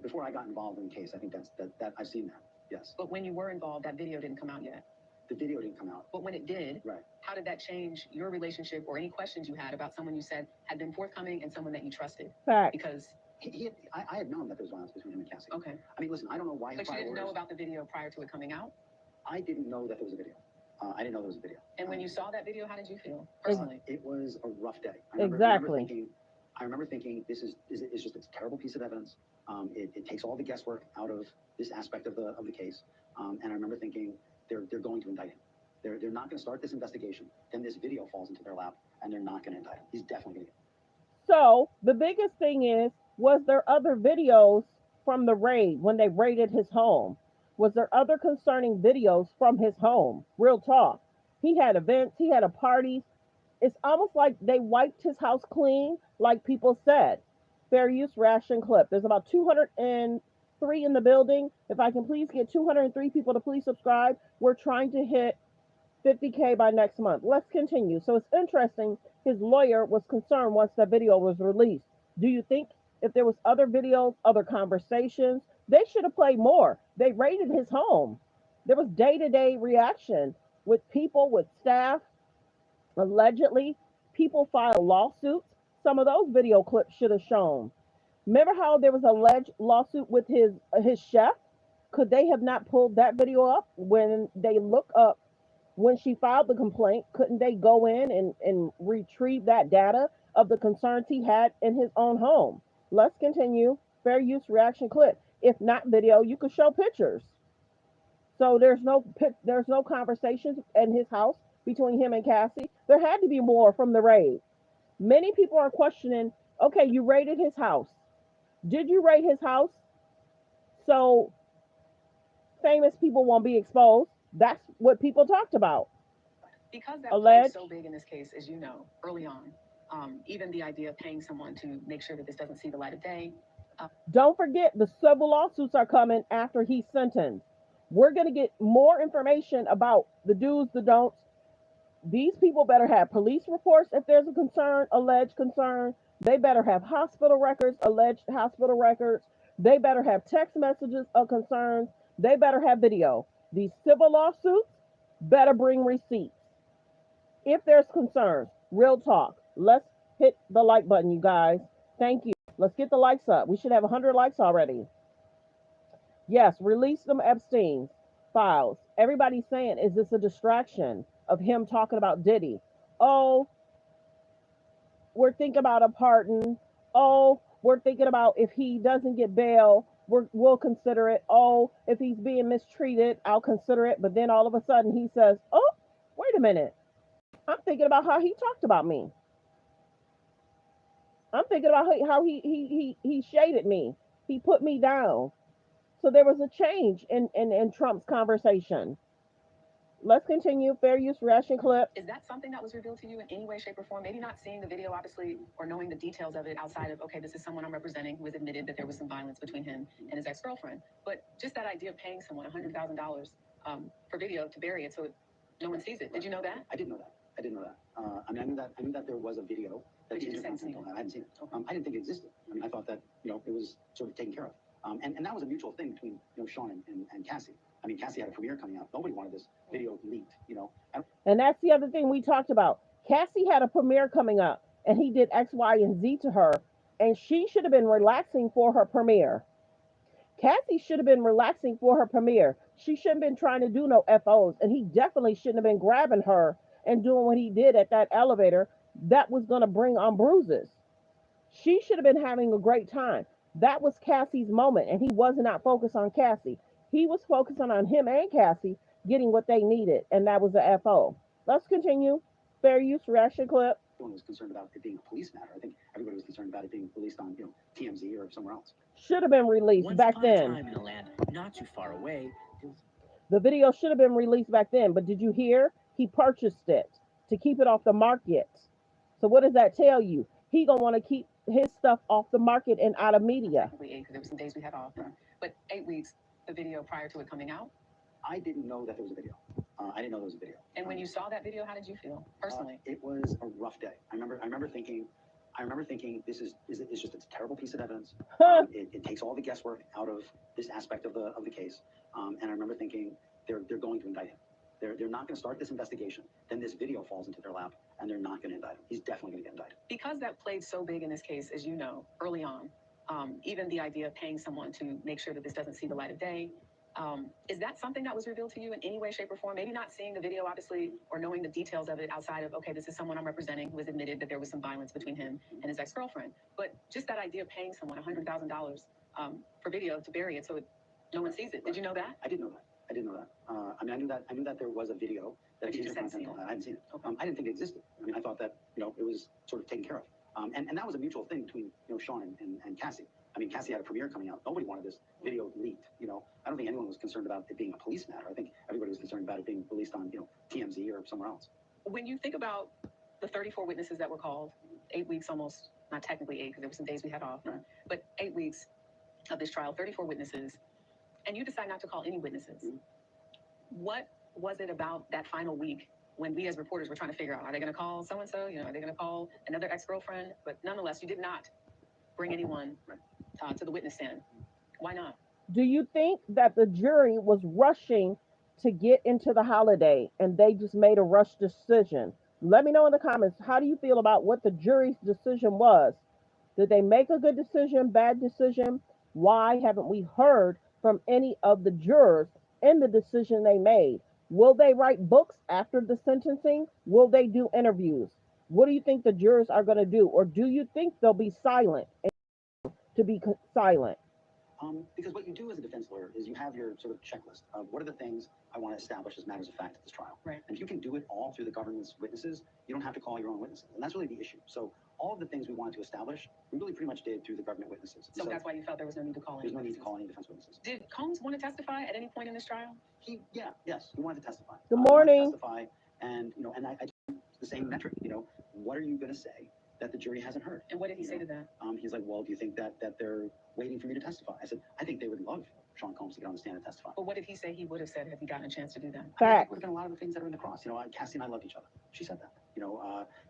[SPEAKER 8] Before I got involved in the case, I think that I've seen that, yes.
[SPEAKER 9] But when you were involved, that video didn't come out yet.
[SPEAKER 8] The video didn't come out.
[SPEAKER 9] But when it did,
[SPEAKER 8] right.
[SPEAKER 9] How did that change your relationship or any questions you had about someone you said had been forthcoming and someone that you trusted?
[SPEAKER 1] Fact.
[SPEAKER 9] Because
[SPEAKER 8] I had known that there was violence between him and Cassie.
[SPEAKER 9] Okay.
[SPEAKER 8] I mean, listen, I don't know why.
[SPEAKER 9] But you didn't know about the video prior to it coming out?
[SPEAKER 8] I didn't know that there was a video. I didn't know there was a video.
[SPEAKER 9] And when you saw that video, how did you feel personally?
[SPEAKER 8] It was a rough day. I remember thinking this is just a terrible piece of evidence. It takes all the guesswork out of this aspect of the case. And I remember thinking, they're going to indict him. They're not going to start this investigation. Then this video falls into their lap, and they're not going to indict him. He's definitely going to get.
[SPEAKER 1] So the biggest thing is, was there other videos from the raid when they raided his home? Was there other concerning videos from his home? Real talk. He had events, he had a party. It's almost like they wiped his house clean, like people said. Fair use ration clip. There's about 203 in the building. If I can please get 203 people to please subscribe, we're trying to hit 50K by next month. Let's continue. So it's interesting. His lawyer was concerned once that video was released. Do you think if there was other videos, other conversations, they should have played more? They raided his home. There was day-to-day reaction with people, with staff. Allegedly, people filed lawsuits. Some of those video clips should have shown. Remember how there was a alleged lawsuit with his chef? Could they have not pulled that video up when they look up when she filed the complaint? Couldn't they go in and retrieve that data of the concerns he had in his own home? Let's continue. Fair use reaction clip. If not video, you could show pictures. So there's no conversations in his house between him and Cassie. There had to be more from the raid. Many people are questioning, okay, you raided his house. Did you raid his house so famous people won't be exposed? That's what people talked about.
[SPEAKER 9] Because that
[SPEAKER 1] Alleged.
[SPEAKER 9] played so big in this case, as you know, early on, even the idea of paying someone to make sure that this doesn't see the light of day.
[SPEAKER 1] Don't forget, the civil lawsuits are coming after he's sentenced. We're going to get more information about the do's, the don'ts. These people better have police reports if there's a concern, alleged concern. They better have hospital records, alleged hospital records. They better have text messages of concerns. They better have video. These civil lawsuits better bring receipts. If there's concerns, real talk. Let's hit the like button, you guys. Thank you. Let's get the likes up. We should have 100 likes already. Yes, release them Epstein files. Everybody's saying, is this a distraction of him talking about Diddy? Oh, we're thinking about a pardon. Oh, we're thinking about if he doesn't get bail, we'll consider it. Oh, if he's being mistreated, I'll consider it. But then all of a sudden he says, oh, wait a minute. I'm thinking about how he talked about me. I'm thinking about how he shaded me. He put me down. So there was a change in Trump's conversation. Let's continue. Fair use reaction clip.
[SPEAKER 9] Is that something that was revealed to you in any way, shape, or form? Maybe not seeing the video, obviously, or knowing the details of it outside of, okay, this is someone I'm representing who has admitted that there was some violence between him and his ex-girlfriend. But just that idea of paying someone $100,000 for video to bury it so no one sees it. Did you know that?
[SPEAKER 8] I didn't know that. I didn't know that. I mean, I knew that there was a video that
[SPEAKER 9] But you just hadn't seen it.
[SPEAKER 8] I hadn't seen it. I didn't think it existed. I mean, I thought that it was sort of taken care of. And that was a mutual thing between Sean and Cassie. I mean, Cassie had a premiere coming out. Nobody wanted this video leaked.
[SPEAKER 1] And that's the other thing we talked about. Cassie had a premiere coming up, and he did X, Y, and Z to her, and she should have been relaxing for her premiere. Cassie should have been relaxing for her premiere. She shouldn't have been trying to do no FOs, and he definitely shouldn't have been grabbing her and doing what he did at that elevator. That was going to bring on bruises. She should have been having a great time. That was Cassie's moment, and he was not focused on Cassie. He was focusing on him and Cassie getting what they needed, and that was the FO. Let's continue. Fair use reaction clip.
[SPEAKER 8] Everyone was concerned about it being a police matter. I think everybody was concerned about it being released on TMZ or somewhere else.
[SPEAKER 1] Should have been released
[SPEAKER 2] Once
[SPEAKER 1] back
[SPEAKER 2] upon a
[SPEAKER 1] then.
[SPEAKER 2] time in a land not too far away,
[SPEAKER 1] The video should have been released back then, but did you hear? He purchased it to keep it off the market. So what does that tell you? He gonna want to keep his stuff off the market and out of media.
[SPEAKER 9] Because there were some days we had off. But 8 weeks, the video prior to it coming out.
[SPEAKER 8] I didn't know that there was a video. I didn't know there was a video.
[SPEAKER 9] And when you saw that video, how did you feel personally?
[SPEAKER 8] It was a rough day. I remember thinking this is just a terrible piece of evidence. It takes all the guesswork out of this aspect of the case. And I remember thinking they're going to indict him. They're not going to start this investigation. Then this video falls into their lap, and they're not going to indict him. He's definitely going to get indicted.
[SPEAKER 9] Because that played so big in this case, as you know, early on, even the idea of paying someone to make sure that this doesn't see the light of day. Is that something that was revealed to you in any way, shape, or form? Maybe not seeing the video, obviously, or knowing the details of it outside of, okay, this is someone I'm representing who has admitted that there was some violence between him and his ex-girlfriend. But just that idea of paying someone $100,000 for video to bury it so no one sees it. Did you know that?
[SPEAKER 8] I didn't know that. I didn't know that. I mean, I knew that there was a video that exchanged content. I hadn't seen it.
[SPEAKER 9] Okay.
[SPEAKER 8] I didn't think it existed. I mean, I thought that, it was sort of taken care of. And that was a mutual thing between, Sean and Cassie. I mean, Cassie had a premiere coming out. Nobody wanted this video leaked. I don't think anyone was concerned about it being a police matter. I think everybody was concerned about it being released on, TMZ or somewhere else.
[SPEAKER 9] When you think about the 34 witnesses that were called, 8 weeks almost, not technically 8 because there were some days we had off,
[SPEAKER 8] Right.
[SPEAKER 9] but 8 weeks of this trial, 34 witnesses, and you decide not to call any witnesses.
[SPEAKER 8] Mhm.
[SPEAKER 9] What was it about that final week when we as reporters were trying to figure out, are they going to call so-and-so? Are they going to call another ex-girlfriend? But nonetheless, you did not bring anyone to the witness stand. Why not?
[SPEAKER 1] Do you think that the jury was rushing to get into the holiday and they just made a rush decision? Let me know in the comments. How do you feel about what the jury's decision was? Did they make a good decision, bad decision? Why haven't we heard from any of the jurors in the decision they made? Will they write books after the sentencing? Will they do interviews? What do you think the jurors are going to do? Or do you think they'll be silent to be silent?
[SPEAKER 8] Because what you do as a defense lawyer is you have your sort of checklist of what are the things I want to establish as matters of fact at this trial.
[SPEAKER 9] Right.
[SPEAKER 8] And if you can do it all through the government's witnesses, you don't have to call your own witnesses. And that's really the issue. So all of the things we wanted to establish, we really pretty much did through the government witnesses.
[SPEAKER 9] So that's why you felt there was no need to call any
[SPEAKER 8] There's no need to
[SPEAKER 9] witnesses.
[SPEAKER 8] call any defense witnesses.
[SPEAKER 9] Did Combs want to testify at any point in this trial?
[SPEAKER 8] Yes, he wanted to testify.
[SPEAKER 1] Good
[SPEAKER 8] He wanted to
[SPEAKER 1] morning.
[SPEAKER 8] testify, and, and I the same metric, what are you going to say that the jury hasn't heard?
[SPEAKER 9] And what did he say to that?
[SPEAKER 8] He's like, well, do you think that they're waiting for me to testify? I said, I think they would love Sean Combs to get on the stand and testify.
[SPEAKER 9] But what did he say he would have said had he gotten a chance to do that?
[SPEAKER 8] I think
[SPEAKER 1] Facts.
[SPEAKER 8] it would have been a lot of the things that are in the cross. Cassie and I loved each other. She said that.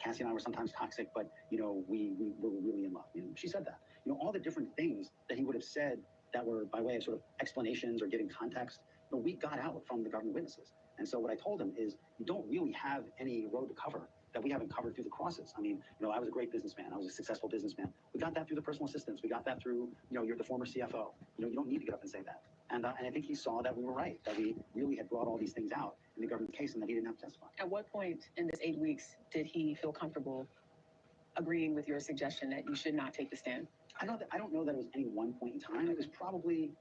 [SPEAKER 8] Cassie and I were sometimes toxic, but we were really in love. She said that. All the different things that he would have said that were by way of sort of explanations or giving context, we got out from the government witnesses. And so what I told him is, you don't really have any road to cover that we haven't covered through the crosses. I mean, I was a great businessman. I was a successful businessman. We got that through the personal assistants. We got that through, you're the former CFO. You don't need to get up and say that. And I think he saw that we were right, that we really had brought all these things out in the government case and that he didn't have to testify.
[SPEAKER 9] At what point in this 8 weeks did he feel comfortable agreeing with your suggestion that you should not take the stand?
[SPEAKER 8] I don't know that it was any one point in time. It was probably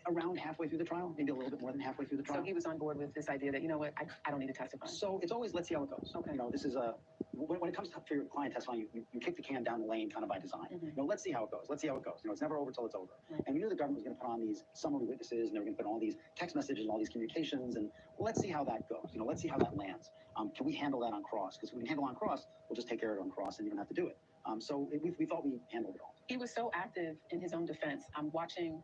[SPEAKER 8] around halfway through the trial, maybe a little bit more than halfway through the trial.
[SPEAKER 9] So he was on board with this idea that, I don't need to testify.
[SPEAKER 8] So it's always, let's see how it goes.
[SPEAKER 9] Okay.
[SPEAKER 8] This is when it comes to your client testifying, you kick the can down the lane kind of by design.
[SPEAKER 9] Mm-hmm.
[SPEAKER 8] Let's see how it goes. Let's see how it goes. It's never over till it's over.
[SPEAKER 9] Right.
[SPEAKER 8] And we knew the government was going to put on these summary witnesses and they were going to put all these text messages and all these communications. And let's see how that goes. Let's see how that lands. Can we handle that on cross? Because if we can handle it on cross, we'll just take care of it on cross and you don't have to do it. We thought we handled it all.
[SPEAKER 9] He was so active in his own defense. I'm watching.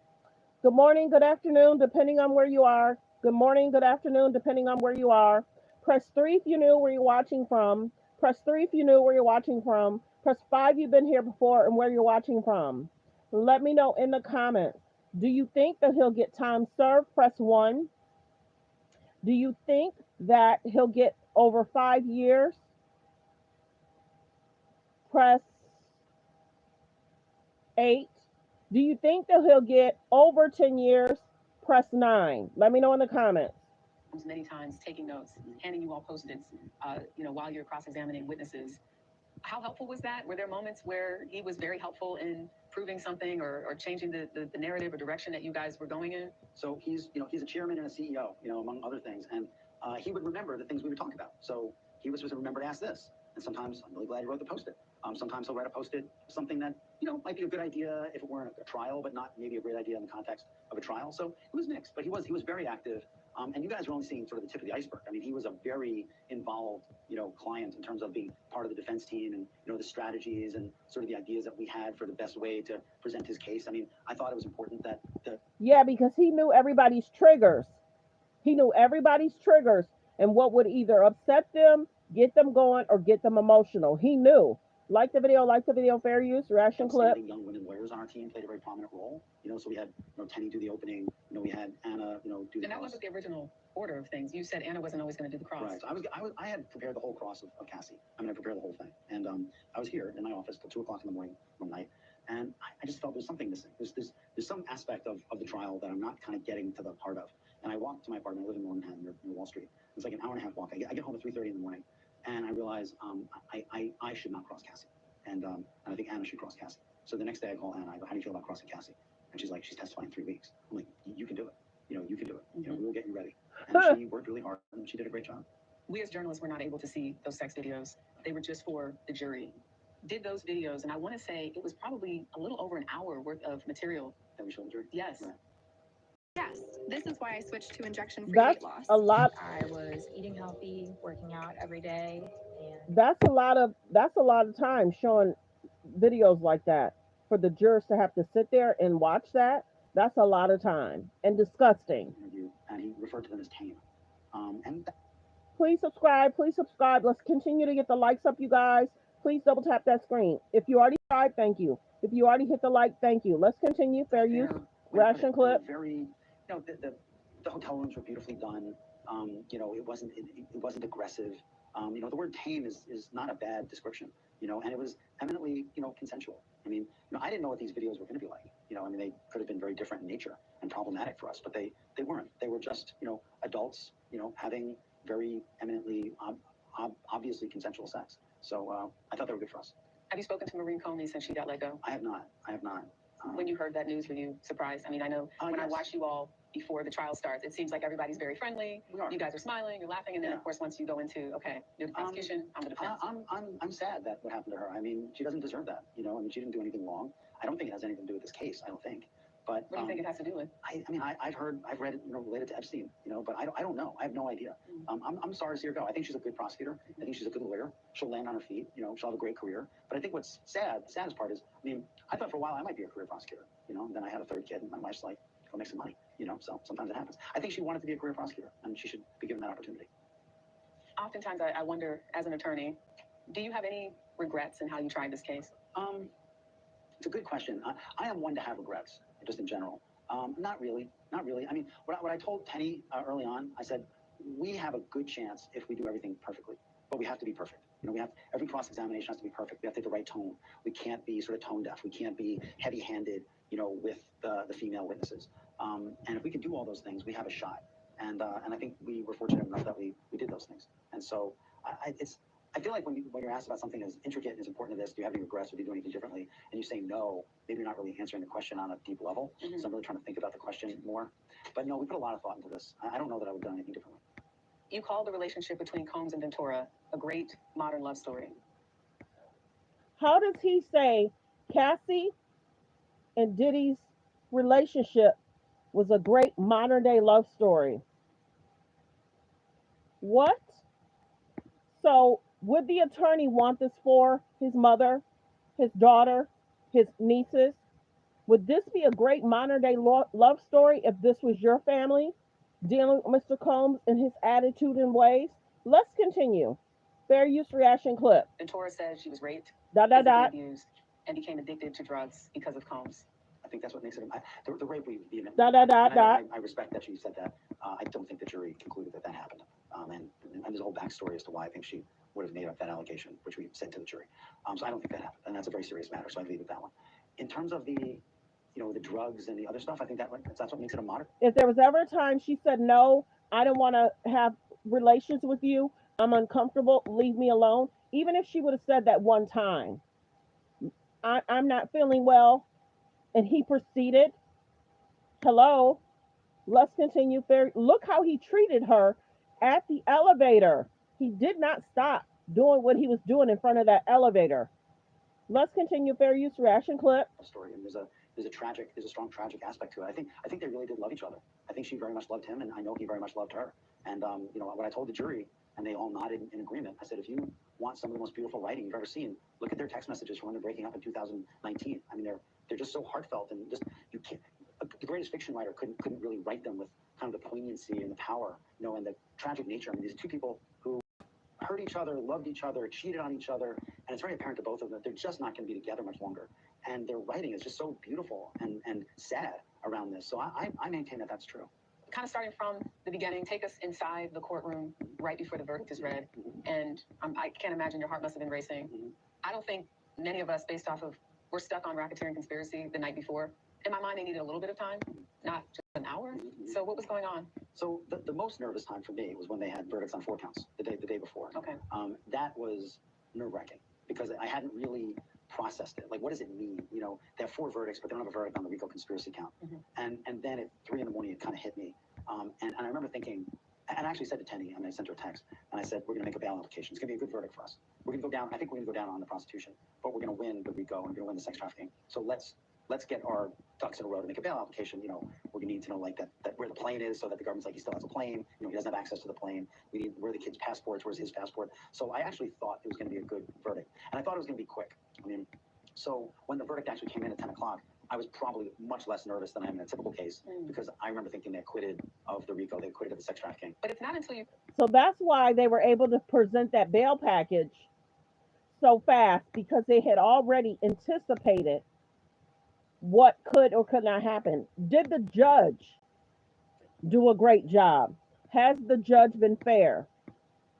[SPEAKER 1] Good morning, good afternoon, depending on where you are. Good morning, good afternoon, depending on where you are. Press 3 if you knew where you're watching from. Press 3 if you knew where you're watching from. Press 5 you've been here before and where you're watching from. Let me know in the comments. Do you think that he'll get time served? Press 1. Do you think that he'll get over 5 years? Press 8. Do you think that he'll get over 10 years? Press 9. Let me know in the comments.
[SPEAKER 9] Many times taking notes, handing you all post-its, while you're cross-examining witnesses. How helpful was that? Were there moments where he was very helpful in proving something or changing the narrative or direction that you guys were going in?
[SPEAKER 8] So he's a chairman and a CEO, among other things. And he would remember the things we would talk about. So he was supposed to remember to ask this. And sometimes I'm really glad he wrote the post-it. Sometimes he'll write a post-it, something that, might be a good idea if it weren't a trial, but not maybe a great idea in the context of a trial. So it was mixed, but he was very active. And you guys were only seeing sort of the tip of the iceberg. I mean, he was a very involved, client in terms of being part of the defense team and, the strategies and sort of the ideas that we had for the best way to present his case. I mean, I thought it was important that
[SPEAKER 1] Yeah, because he knew everybody's triggers. He knew everybody's triggers and what would either upset them, get them going, or get them emotional. He knew. Like the video, fair use, reaction clip.
[SPEAKER 8] Young women lawyers on our team played a very prominent role. So we had, Tenny do the opening. We had Anna, do the
[SPEAKER 9] And that wasn't the original order of things. You said Anna wasn't always going to do the cross.
[SPEAKER 8] Right. So I had prepared the whole cross of Cassie. I mean, I prepared the whole thing. And I was here in my office till 2 o'clock in the morning one night. And I just felt there's something missing. There's some aspect of the trial that I'm not kind of getting to the heart of. And I walked to my apartment. I live in Northern Manhattan near Wall Street. It's like an hour and a half walk. I get home at 3:30 in the morning. And I realize I should not cross Cassie. And I think Anna should cross Cassie. So the next day I call Anna. I go, how do you feel about crossing Cassie? And she's like, she's testifying in 3 weeks. I'm like, you can do it. you can do it. We will get you ready. And she worked really hard, and she did a great job.
[SPEAKER 9] We as journalists were not able to see those sex videos. They were just for the jury. Did those videos, and I want to say it was probably a little over an hour worth of material.
[SPEAKER 8] That we showed the jury?
[SPEAKER 9] Yes.
[SPEAKER 8] Right.
[SPEAKER 12] Yes, this is why I switched to injection-free
[SPEAKER 1] That's
[SPEAKER 12] weight loss.
[SPEAKER 1] a lot.
[SPEAKER 13] I was eating healthy, working out every day, and
[SPEAKER 1] That's a lot of time showing videos like that for the jurors to have to sit there and watch that. That's a lot of time and disgusting.
[SPEAKER 8] Interview, and he referred to them as tame. And
[SPEAKER 1] Please subscribe. Please subscribe. Let's continue to get the likes up, you guys. Please double tap that screen. If you already subscribed, thank you. If you already hit the like, thank you. Let's continue. Fair use. Reaction clip.
[SPEAKER 8] Very, the hotel rooms were beautifully done. It wasn't aggressive. The word tame is not a bad description. And it was eminently, consensual. I mean, I didn't know what these videos were going to be like. They could have been very different in nature and problematic for us, but they weren't. They were just, adults, having very eminently, obviously consensual sex. So I thought they were good for us.
[SPEAKER 9] Have you spoken to Maureen Comey since she got let go?
[SPEAKER 8] I have not.
[SPEAKER 9] When you heard that news, were you surprised? I mean, I know when I watch you all before the trial starts, it seems like everybody's very friendly.
[SPEAKER 8] We are.
[SPEAKER 9] You guys are smiling, you're laughing, and then of course once you go into you're the prosecution, I'm the defense.
[SPEAKER 8] I'm sad that what happened to her. I mean, she doesn't deserve that. She didn't do anything wrong. I don't think it has anything to do with this case. I don't think. But
[SPEAKER 9] what do you think it has to do with?
[SPEAKER 8] I've read it, related to Epstein, but I don't know. I have no idea. I'm sorry to see her go. I think she's a good prosecutor. I think she's a good lawyer. She'll land on her feet. She'll have a great career. But I think what's sad, the saddest part is, I thought for a while I might be a career prosecutor. Then I had a third kid, and my wife's like, go make some money. So sometimes it happens. I think she wanted to be a career prosecutor, and she should be given that opportunity.
[SPEAKER 9] Oftentimes, I wonder, as an attorney, do you have any regrets in how you tried this case?
[SPEAKER 8] It's a good question. I am one to have regrets, just in general. Not really. I mean, what I told Penny early on, I said, we have a good chance if we do everything perfectly, but we have to be perfect. Every cross-examination has to be perfect. We have to have the right tone. We can't be sort of tone deaf. We can't be heavy-handed, with the female witnesses. And if we can do all those things, we have a shot. And I think we were fortunate enough that we did those things. And so I feel like when you're asked about something as intricate and as important as this, do you have any regrets or do you do anything differently? And you say no, maybe you're not really answering the question on a deep level. So I'm really trying to think about the question more. But no, we put a lot of thought into this. I don't know that I would have done anything differently.
[SPEAKER 9] You called the relationship between Combs and Ventura a great modern love story.
[SPEAKER 1] How does he say Cassie and Diddy's relationship was a great modern day love story? What? So would the attorney want this for his mother, his daughter, his nieces? Would this be a great modern day love story if this was your family dealing with Mr. Combs and his attitude and ways? Let's continue. Fair use reaction clip.
[SPEAKER 9] Ventura said she was raped,
[SPEAKER 1] physically
[SPEAKER 9] abused, and became addicted to drugs because of Combs.
[SPEAKER 8] I think that's what makes it. The rape we I respect that she said that. I don't think the jury concluded that happened. And there's a whole backstory as to why I think she would have made up that allegation, which we sent to the jury. So I don't think that happened, and that's a very serious matter. So I leave it that one. In terms of the drugs and the other stuff, I think that's what makes it a modern.
[SPEAKER 1] If there was ever a time she said, no, I don't want to have relations with you, I'm uncomfortable, leave me alone. Even if she would have said that one time, I'm not feeling well, and he proceeded, hello, let's continue. Look how he treated her at the elevator. He did not stop doing what he was doing in front of that elevator. Let's continue. Fair use reaction clip.
[SPEAKER 8] Story, and there's a strong tragic aspect to it. I think they really did love each other. I think she very much loved him, and I know he very much loved her. And what I told the jury, and they all nodded in agreement, I said, if you want some of the most beautiful writing you've ever seen, look at their text messages from when they're breaking up in 2019. I mean, they're just so heartfelt, and just you can't. The greatest fiction writer couldn't really write them with kind of the poignancy and the power, and the tragic nature. I mean, these two people who hurt each other, loved each other, cheated on each other, and it's very apparent to both of them that they're just not going to be together much longer. And their writing is just so beautiful and sad around this. So I maintain that that's true.
[SPEAKER 9] Kind of starting from the beginning, take us inside the courtroom right before the verdict is read. And I can't imagine your heart must have been racing. I don't think many of us, based off of, we're stuck on racketeering conspiracy the night before. In my mind, they needed a little bit of time, not just an hour. So what was going on?
[SPEAKER 8] So the most nervous time for me was when they had verdicts on 4 counts the day before.
[SPEAKER 9] Okay.
[SPEAKER 8] That was nerve-wracking because I hadn't really processed it. Like, what does it mean? You know, they have 4 verdicts, but they don't have a verdict on the RICO conspiracy count. And then at 3 in the morning, it kind of hit me. And I remember thinking, and I actually said to Tenny, I sent her a text, and I said, we're going to make a bail application. It's going to be a good verdict for us. We're going to go down. I think we're going to go down on the prostitution, but we're going to win the RICO and we're going to win the sex trafficking. So let's get our ducks in a row to make a bail application. You know, we're going to need to know like that where the plane is, so that the government's like, he still has a plane. You know, he doesn't have access to the plane. We need where are the kids' passports. Where's his passport? So I actually thought it was going to be a good verdict, and I thought it was going to be quick. I mean, so when the verdict actually came in at 10 o'clock, I was probably much less nervous than I am in a typical case, because I remember thinking they acquitted of the RICO, they acquitted of the sex trafficking.
[SPEAKER 9] But it's not until you.
[SPEAKER 1] So that's why they were able to present that bail package so fast, because they had already anticipated what could or could not happen. Did the judge do a great job? Has the judge been fair?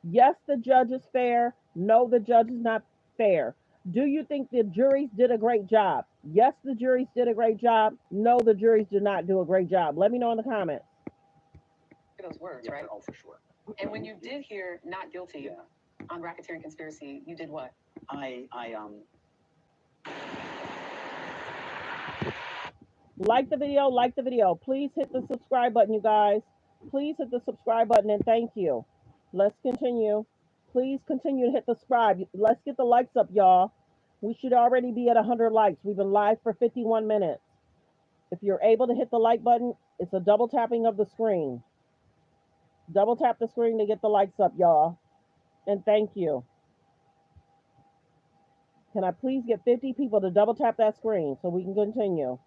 [SPEAKER 1] Yes, the judge is fair. No, the judge is not fair. Do you think the juries did a great job? Yes, the juries did a great job. No, the juries did not do a great job. Let me know in the comments.
[SPEAKER 9] Those words,
[SPEAKER 8] Yeah,
[SPEAKER 9] right?
[SPEAKER 8] oh, for sure.
[SPEAKER 9] And when you did hear not guilty on racketeering conspiracy, you did what?
[SPEAKER 1] Like the video, like the video. Please hit the subscribe button, you guys. Please hit the subscribe button and thank you. Let's continue. Please continue to hit the subscribe. Let's get the likes up, y'all. We should already be at 100 likes. We've been live for 51 minutes. If you're able to hit the like button, it's a double tapping of the screen. Double tap the screen to get the likes up, y'all. And thank you. Can I please get 50 people to double tap that screen so we can continue?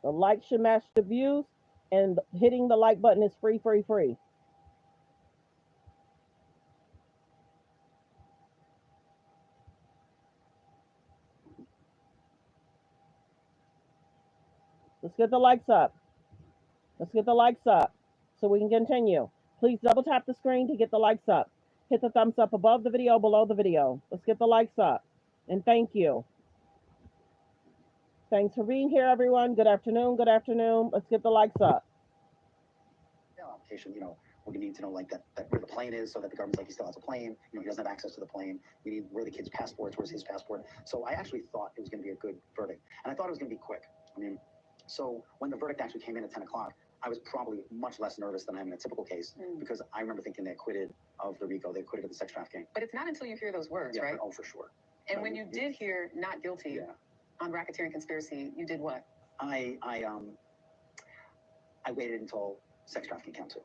[SPEAKER 1] The like should match the views, and hitting the like button is free, free, free. Let's get the likes up. Let's get the likes up so we can continue. Please double tap the screen to get the likes up. Hit the thumbs up above the video, below the video. Let's get the likes up. And thank you. Thanks for being here, everyone. Good afternoon. Good afternoon. Let's get the likes up.
[SPEAKER 8] Application, you know, we need to know like that where the plane is, so that the government's like, he still has a plane. You know, he doesn't have access to the plane. We need where the kids' passports. Where's his passport? So I actually thought it was going to be a good verdict, and I thought it was going to be quick. I mean, so when the verdict actually came in at 10 o'clock, I was probably much less nervous than I am in a typical case, because I remember thinking they acquitted of the RICO, they acquitted of the sex trafficking.
[SPEAKER 9] But it's not until you hear those words, right?
[SPEAKER 8] Oh, for sure.
[SPEAKER 9] And when you did hear not guilty on racketeering conspiracy, you did what?
[SPEAKER 8] I waited until sex trafficking count 2.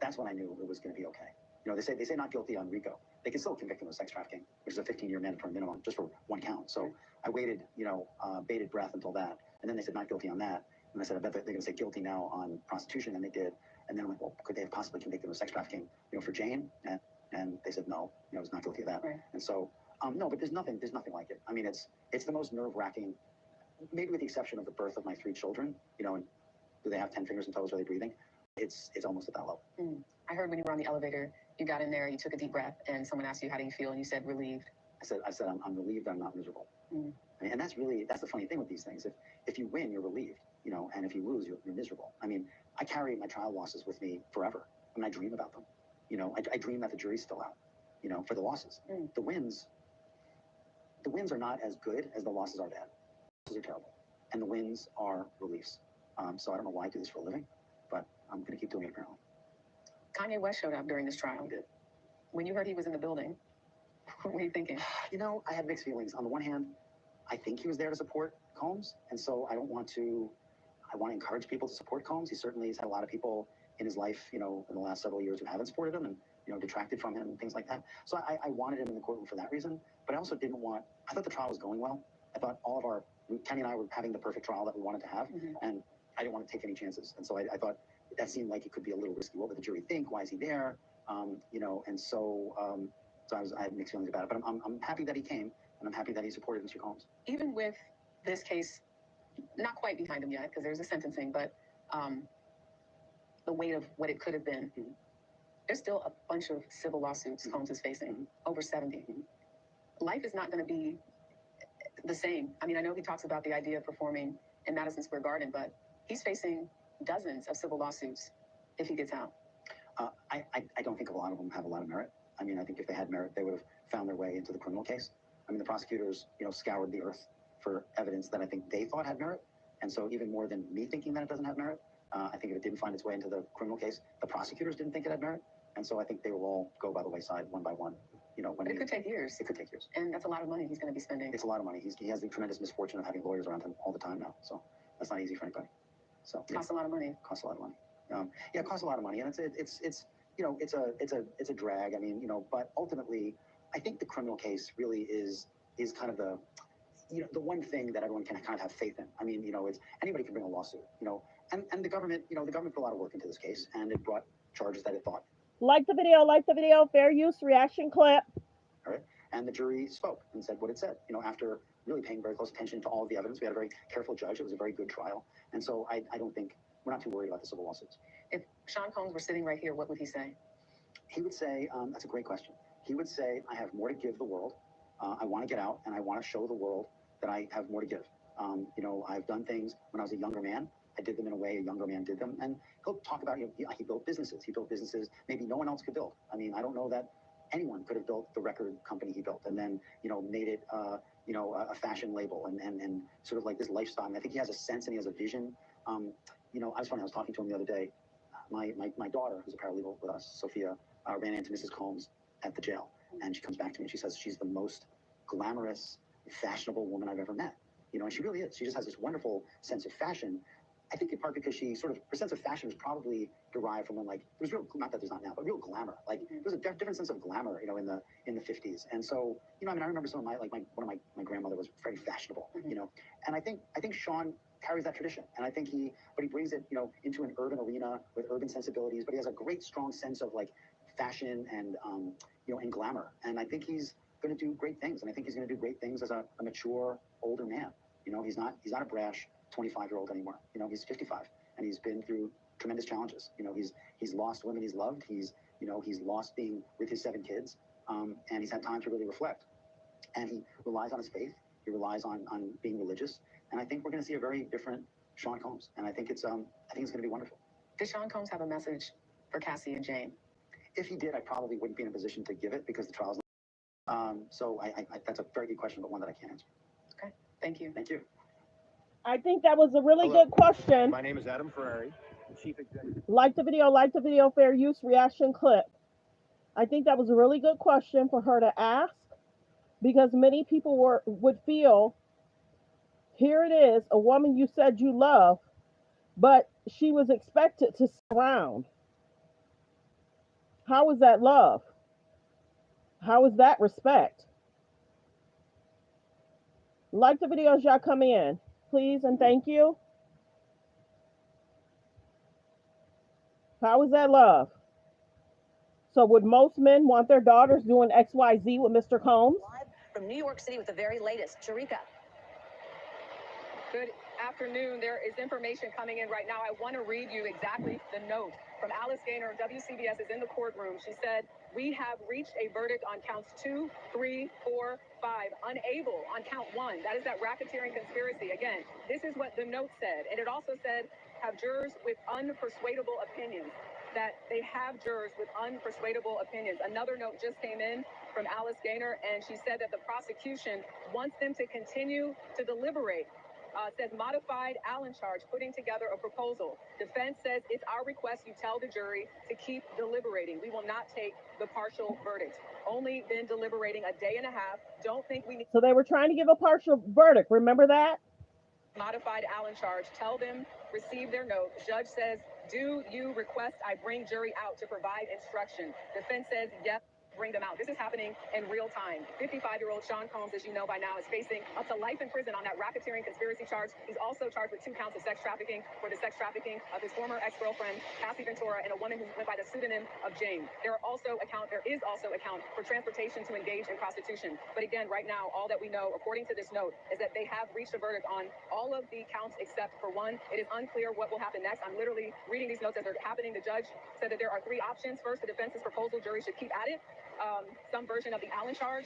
[SPEAKER 8] That's when I knew it was going to be okay. You know, they say not guilty on RICO. They can still convict him of sex trafficking, which is a 15-year mandatory minimum just for one count. So I waited, you know, bated breath until that, and then they said not guilty on that. And I said, I bet they're going to say guilty now on prostitution, and they did. And then I'm like, well, could they have possibly convicted him of sex trafficking, you know, for Jane? And they said no, you know, he's not guilty of that.
[SPEAKER 9] Right.
[SPEAKER 8] And so, no, but there's nothing like it. I mean, it's the most nerve-wracking, maybe with the exception of the birth of my 3 children. You know, and do they have 10 fingers and toes? Are they breathing? It's almost at that level.
[SPEAKER 9] I heard when you were on the elevator, you got in there, you took a deep breath, and someone asked you, how do you feel? And you said, relieved.
[SPEAKER 8] I said, I'm relieved. I'm not miserable. I mean, and that's the funny thing with these things. If you win, you're relieved, you know, and if you lose, you're miserable. I mean, I carry my child losses with me forever, and I dream about them. You know, I dream that the jury's still out, you know, for the losses. The wins are not as good as the losses are bad. The losses are terrible, and the wins are reliefs. So I don't know why I do this for a living, but I'm going to keep doing it apparently.
[SPEAKER 9] Kanye West showed up during this trial.
[SPEAKER 8] He did.
[SPEAKER 9] When you heard he was in the building, what were you thinking?
[SPEAKER 8] You know, I had mixed feelings. On the one hand, I think he was there to support Combs, and so I want to encourage people to support Combs. He certainly has had a lot of people in his life, you know, in the last several years who haven't supported him and, you know, detracted from him and things like that. So I wanted him in the courtroom for that reason, but I also I thought the trial was going well. I thought Kenny and I were having the perfect trial that we wanted to have, and I didn't want to take any chances. And so I thought that seemed like it could be a little risky. What would the jury think? Why is he there? You know, and so I had mixed feelings about it. But I'm happy that he came, and I'm happy that he supported Mr. Combs.
[SPEAKER 9] Even with this case not quite behind him yet, because there's a sentencing, but the weight of what it could have been, there's still a bunch of civil lawsuits Combs is facing, over 70. Life is not going to be the same. I mean, I know he talks about the idea of performing in Madison Square Garden, but he's facing dozens of civil lawsuits if he gets out.
[SPEAKER 8] I don't think a lot of them have a lot of merit. I mean, I think if they had merit, they would have found their way into the criminal case. I mean, the prosecutors, scoured the earth for evidence that I think they thought had merit. And so even more than me thinking that it doesn't have merit, I think if it didn't find its way into the criminal case, the prosecutors didn't think it had merit. And so I think they will all go by the wayside one by one.
[SPEAKER 9] It could take years.
[SPEAKER 8] It could take years.
[SPEAKER 9] And that's a lot of money he's going to be spending.
[SPEAKER 8] It's a lot of money. He has the tremendous misfortune of having lawyers around him all the time now. So that's not easy for anybody. So
[SPEAKER 9] it costs a lot of money.
[SPEAKER 8] Costs a lot of money. It costs a lot of money, and it's a drag. I mean, but ultimately, I think the criminal case really is kind of the one thing that everyone can kind of have faith in. I mean, it's anybody can bring a lawsuit, and the government, the government put a lot of work into this case, and it brought charges that it thought.
[SPEAKER 1] Like the video, fair use reaction clip.
[SPEAKER 8] All right. And the jury spoke and said what it said, after really paying very close attention to all of the evidence. We had a very careful judge. It was a very good trial. And so I don't think, we're not too worried about the civil lawsuits.
[SPEAKER 9] If Sean Combs were sitting right here, what would he say?
[SPEAKER 8] He would say, that's a great question. He would say, I have more to give the world. I want to get out and I want to show the world that I have more to give. I've done things when I was a younger man. I did them in a way a younger man did them. And he'll talk about, he built businesses. He built businesses maybe no one else could build. I mean, I don't know that anyone could have built the record company he built and then, made it, a fashion label and sort of like this lifestyle. And I think he has a sense and he has a vision. I was funny, I was talking to him the other day. My daughter, who's a paralegal with us, Sophia, ran into Mrs. Combs at the jail. And she comes back to me and she says she's the most glamorous, fashionable woman I've ever met. And she really is. She just has this wonderful sense of fashion. I think in part because her sense of fashion was probably derived from when, like, there was real, not that there's not now, but real glamour. Like, there was a different sense of glamour, in the 50s. And so, I remember some of one of my grandmother was very fashionable, and I think Sean carries that tradition. And I think he brings it, into an urban arena with urban sensibilities, but he has a great, strong sense of, like, fashion and, and glamour. And I think he's going to do great things. And I think he's going to do great things as a mature, older man. He's not a brash 25-year-old anymore. He's 55 and he's been through tremendous challenges. He's lost women he's loved. He's lost being with his 7 kids. And he's had time to really reflect. And he relies on his faith. He relies on being religious. And I think we're going to see a very different Sean Combs. And I think it's going to be wonderful.
[SPEAKER 9] Does Sean Combs have a message for Cassie and Jane?
[SPEAKER 8] If he did, I probably wouldn't be in a position to give it because the trial's so that's a very good question, but one that I can't answer.
[SPEAKER 9] Okay. Thank you.
[SPEAKER 8] Thank you.
[SPEAKER 1] I think that was a really
[SPEAKER 14] Hello.
[SPEAKER 1] good question.
[SPEAKER 14] My name is Adam Ferrari, Chief Executive.
[SPEAKER 1] Like the video, fair use reaction clip. I think that was a really good question for her to ask because many people would feel, here it is, a woman you said you love, but she was expected to sit around. How is that love? How is that respect? Like the videos, y'all come in, please, and thank you. How is that love? So would most men want their daughters doing XYZ with Mr. Combs?
[SPEAKER 15] Live from New York City with the very latest. Sharika.
[SPEAKER 9] Good afternoon. There is information coming in right now. I want to read you exactly the note from Alice Gaynor of WCBS is in the courtroom. She said, we have reached a verdict on counts 2, 3, 4, 5, unable on count 1. That is that racketeering conspiracy. Again, this is what the note said. And it also said, have jurors with unpersuadable opinions. That they have jurors with unpersuadable opinions. Another note just came in from Alice Gaynor, and she said that the prosecution wants them to continue to deliberate. Says modified Allen charge, putting together a proposal. Defense says it's our request you tell the jury to keep deliberating. We will not take the partial verdict. Only been deliberating a day and a half. Don't think we need.
[SPEAKER 1] So they were trying to give a partial verdict. Remember that?
[SPEAKER 9] Modified Allen charge. Tell them, receive their note. Judge says, do you request I bring jury out to provide instruction? Defense says, yes. Bring them out. This is happening in real time. 55-year-old Sean Combs, as you know by now, is facing up to life in prison on that racketeering conspiracy charge. He's also charged with 2 counts of sex trafficking for the sex trafficking of his former ex-girlfriend, Cassie Ventura, and a woman who went by the pseudonym of Jane. There is also a count for transportation to engage in prostitution. But again, right now, all that we know, according to this note, is that they have reached a verdict on all of the counts except for 1. It is unclear what will happen next. I'm literally reading these notes as they're happening. The judge said that there are 3 options. First, the defense's proposal, jury should keep at it. some version of the Allen charge,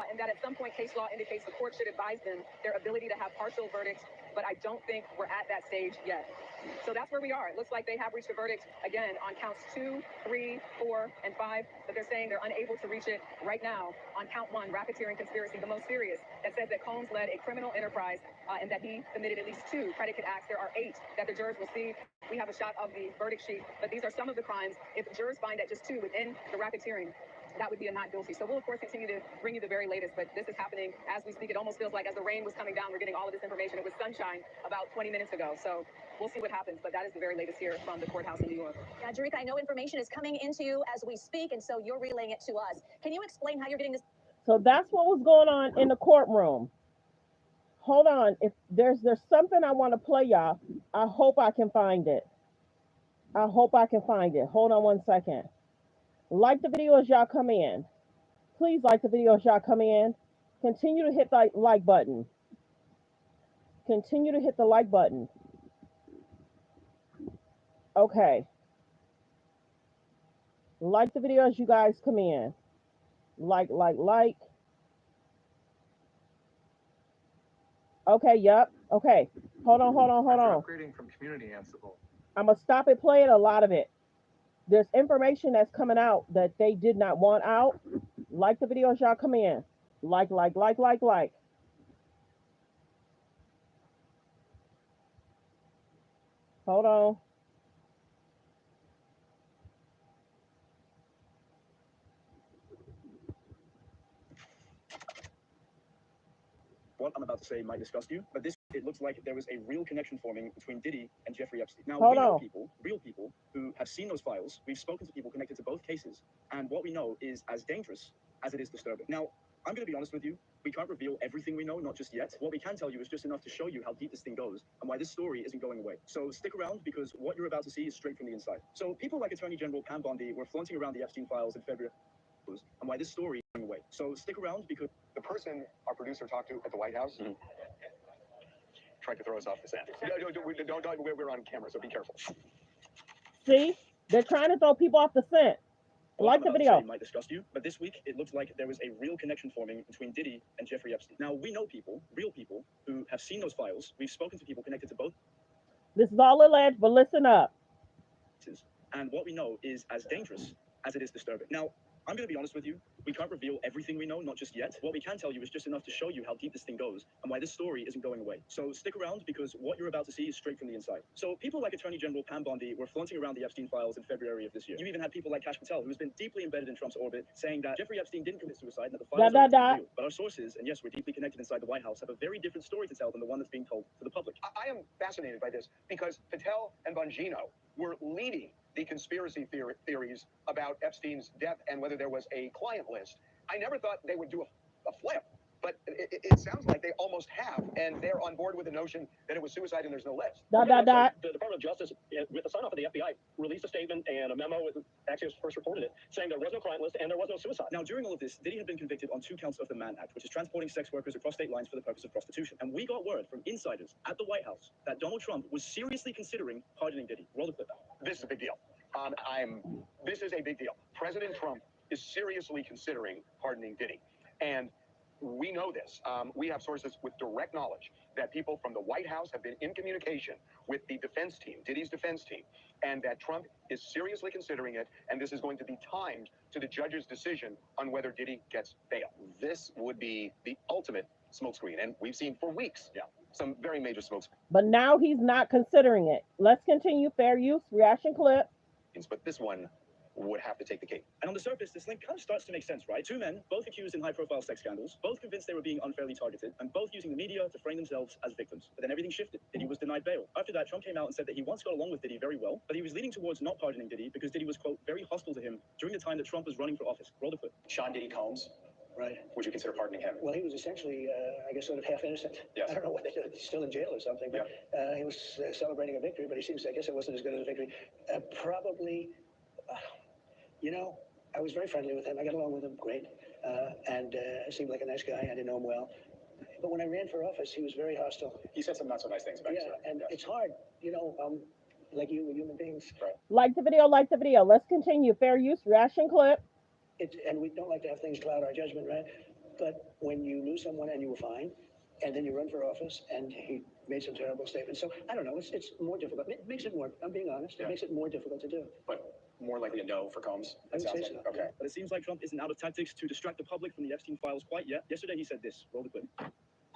[SPEAKER 9] and that at some point case law indicates the court should advise them their ability to have partial verdicts, but I don't think we're at that stage yet. So that's where we are. It looks like they have reached a verdict, again, on counts 2, 3, 4, and 5, but they're saying they're unable to reach it right now on count 1, racketeering conspiracy, the most serious, that says that Combs led a criminal enterprise and that he committed at least 2 predicate acts. There are 8 that the jurors will see. We have a shot of the verdict sheet, but these are some of the crimes. If the jurors find that just 2 within the racketeering, that would be a not guilty. So we'll, of course, continue to bring you the very latest, but this is happening as we speak. It almost feels like as the rain was coming down, we're getting all of this information. It was sunshine about 20 minutes ago. So we'll see what happens, but that is the very latest here from the courthouse in New York.
[SPEAKER 15] Yeah, Jerika, I know information is coming into you as we speak, and so you're relaying it to us. Can you explain how you're getting this?
[SPEAKER 1] So that's what was going on in the courtroom. Hold on. If there's something I want to play y'all, I hope I can find it. I hope I can find it. Hold on one second. Like the video as y'all come in. Please like the video as y'all come in. Continue to hit the like button. Continue to hit the like button. Okay. Like the video as you guys come in. Like. Okay, yep. Okay. Hold on.
[SPEAKER 16] Upgrading from community Ansible.
[SPEAKER 1] I'm going to stop it playing a lot of it. There's information that's coming out that they did not want out. Like the video as y'all come in. Like. Hold on.
[SPEAKER 8] What I'm about to say might disgust you, but it looks like there was a real connection forming between Diddy and Jeffrey Epstein. Now,
[SPEAKER 1] Hold
[SPEAKER 8] we know
[SPEAKER 1] on.
[SPEAKER 8] people, real people, who have seen those files. We've spoken to people connected to both cases, and what we know is as dangerous as it is disturbing. Now, I'm going to be honest with you. We can't reveal everything we know, not just yet. What we can tell you is just enough to show you how deep this thing goes and why this story isn't going away. So stick around, because what you're about to see is straight from the inside. So people like Attorney General Pam Bondi were flaunting around the Epstein files in February, and why this story is going away. So stick around, because
[SPEAKER 5] The person our producer talked to at the White House tried to throw us off the scent. Don't, we're on camera, so be careful.
[SPEAKER 1] See? They're trying to throw people off the scent. Like the video.
[SPEAKER 8] Might disgust you, but this week it looks like there was a real connection forming between Diddy and Jeffrey Epstein. Now, we know people, real people, who have seen those files. We've spoken to people connected to both.
[SPEAKER 1] This is all alleged, but listen up.
[SPEAKER 8] And what we know is as dangerous as it is disturbing. Now, I'm going to be honest with you. We can't reveal everything we know, not just yet. What we can tell you is just enough to show you how deep this thing goes and why this story isn't going away. So stick around, because what you're about to see is straight from the inside. So people like Attorney General Pam Bondi were flaunting around the Epstein files in February of this year. You even had people like Kash Patel, who's been deeply embedded in Trump's orbit, saying that Jeffrey Epstein didn't commit suicide and that the files are real. But our sources, and yes, we're deeply connected inside the White House, have a very different story to tell than the one that's being told to the public.
[SPEAKER 5] I am fascinated by this because Patel and Bongino were leading the conspiracy theories about Epstein's death and whether there was a client list. I never thought they would do a flip, but it sounds like they almost have, and they're on board with the notion that it was suicide and there's no list.
[SPEAKER 8] The Department of Justice, with the sign-off of the FBI, released a statement and a memo, with Axios first reported it, saying there was no client list and there was no suicide. Now, during all of this, Diddy had been convicted on 2 counts of the Mann Act, which is transporting sex workers across state lines for the purpose of prostitution. And we got word from insiders at the White House that Donald Trump was seriously considering pardoning Diddy. Roll the clip out.
[SPEAKER 5] This is a big deal. This is a big deal. President Trump is seriously considering pardoning Diddy. And we know this. We have sources with direct knowledge that people from the White House have been in communication with the defense team, Diddy's defense team, and that Trump is seriously considering it, and this is going to be timed to the judge's decision on whether Diddy gets bail. This would be the ultimate smokescreen, and we've seen for weeks, some very major smokescreens.
[SPEAKER 1] But now he's not considering it. Let's continue. Fair use, reaction clip.
[SPEAKER 5] But this one would have to take the cake.
[SPEAKER 8] And on the surface, this link kind of starts to make sense, right? 2 men, both accused in high-profile sex scandals, both convinced they were being unfairly targeted, and both using the media to frame themselves as victims. But then everything shifted. Diddy was denied bail. After that, Trump came out and said that he once got along with Diddy very well, but he was leaning towards not pardoning Diddy because Diddy was, quote, very hostile to him during the time that Trump was running for office. Roll the clip.
[SPEAKER 5] Sean Diddy Combs.
[SPEAKER 6] Right.
[SPEAKER 5] Would you consider pardoning him?
[SPEAKER 6] Well, he was essentially, I guess, sort of half innocent.
[SPEAKER 5] Yes.
[SPEAKER 6] I don't know what they did. He's still in jail or something. But he was celebrating a victory, but he seems, I guess it wasn't as good as a victory. Probably, I was very friendly with him. I got along with him great. And seemed like a nice guy. I didn't know him well. But when I ran for office, he was very hostile.
[SPEAKER 5] He said some not so nice things about you.
[SPEAKER 6] Yeah, and it's hard, like you, we're human beings.
[SPEAKER 5] Right.
[SPEAKER 1] Like the video, like the video. Let's continue. Fair use, reaction clip.
[SPEAKER 6] And we don't like to have things cloud our judgment, right? But when you knew someone and you were fine, and then you run for office and he made some terrible statements. So I don't know. It's more difficult. It makes it more. I'm being honest. It makes it more difficult to do.
[SPEAKER 5] But more likely a no for Combs.
[SPEAKER 6] I would say so.
[SPEAKER 5] Okay.
[SPEAKER 14] But it seems like Trump isn't out of tactics to distract the public from the Epstein files quite yet. Yesterday he said this. Roll the clip.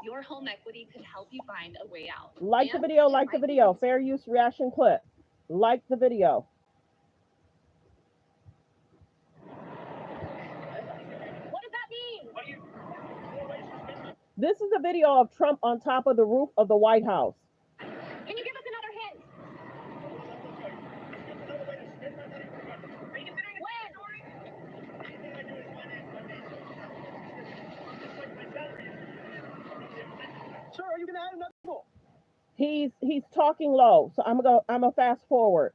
[SPEAKER 12] Your home equity could help you find a way out.
[SPEAKER 1] Like the video, like the video. Fair use reaction clip. Like the video.
[SPEAKER 15] What does that mean?
[SPEAKER 1] This is a video of Trump on top of the roof of the White House.
[SPEAKER 15] Can you give us another hint? Are you considering
[SPEAKER 14] Sir, are you going to add another goal?
[SPEAKER 1] He's talking low, so I'm gonna fast forward.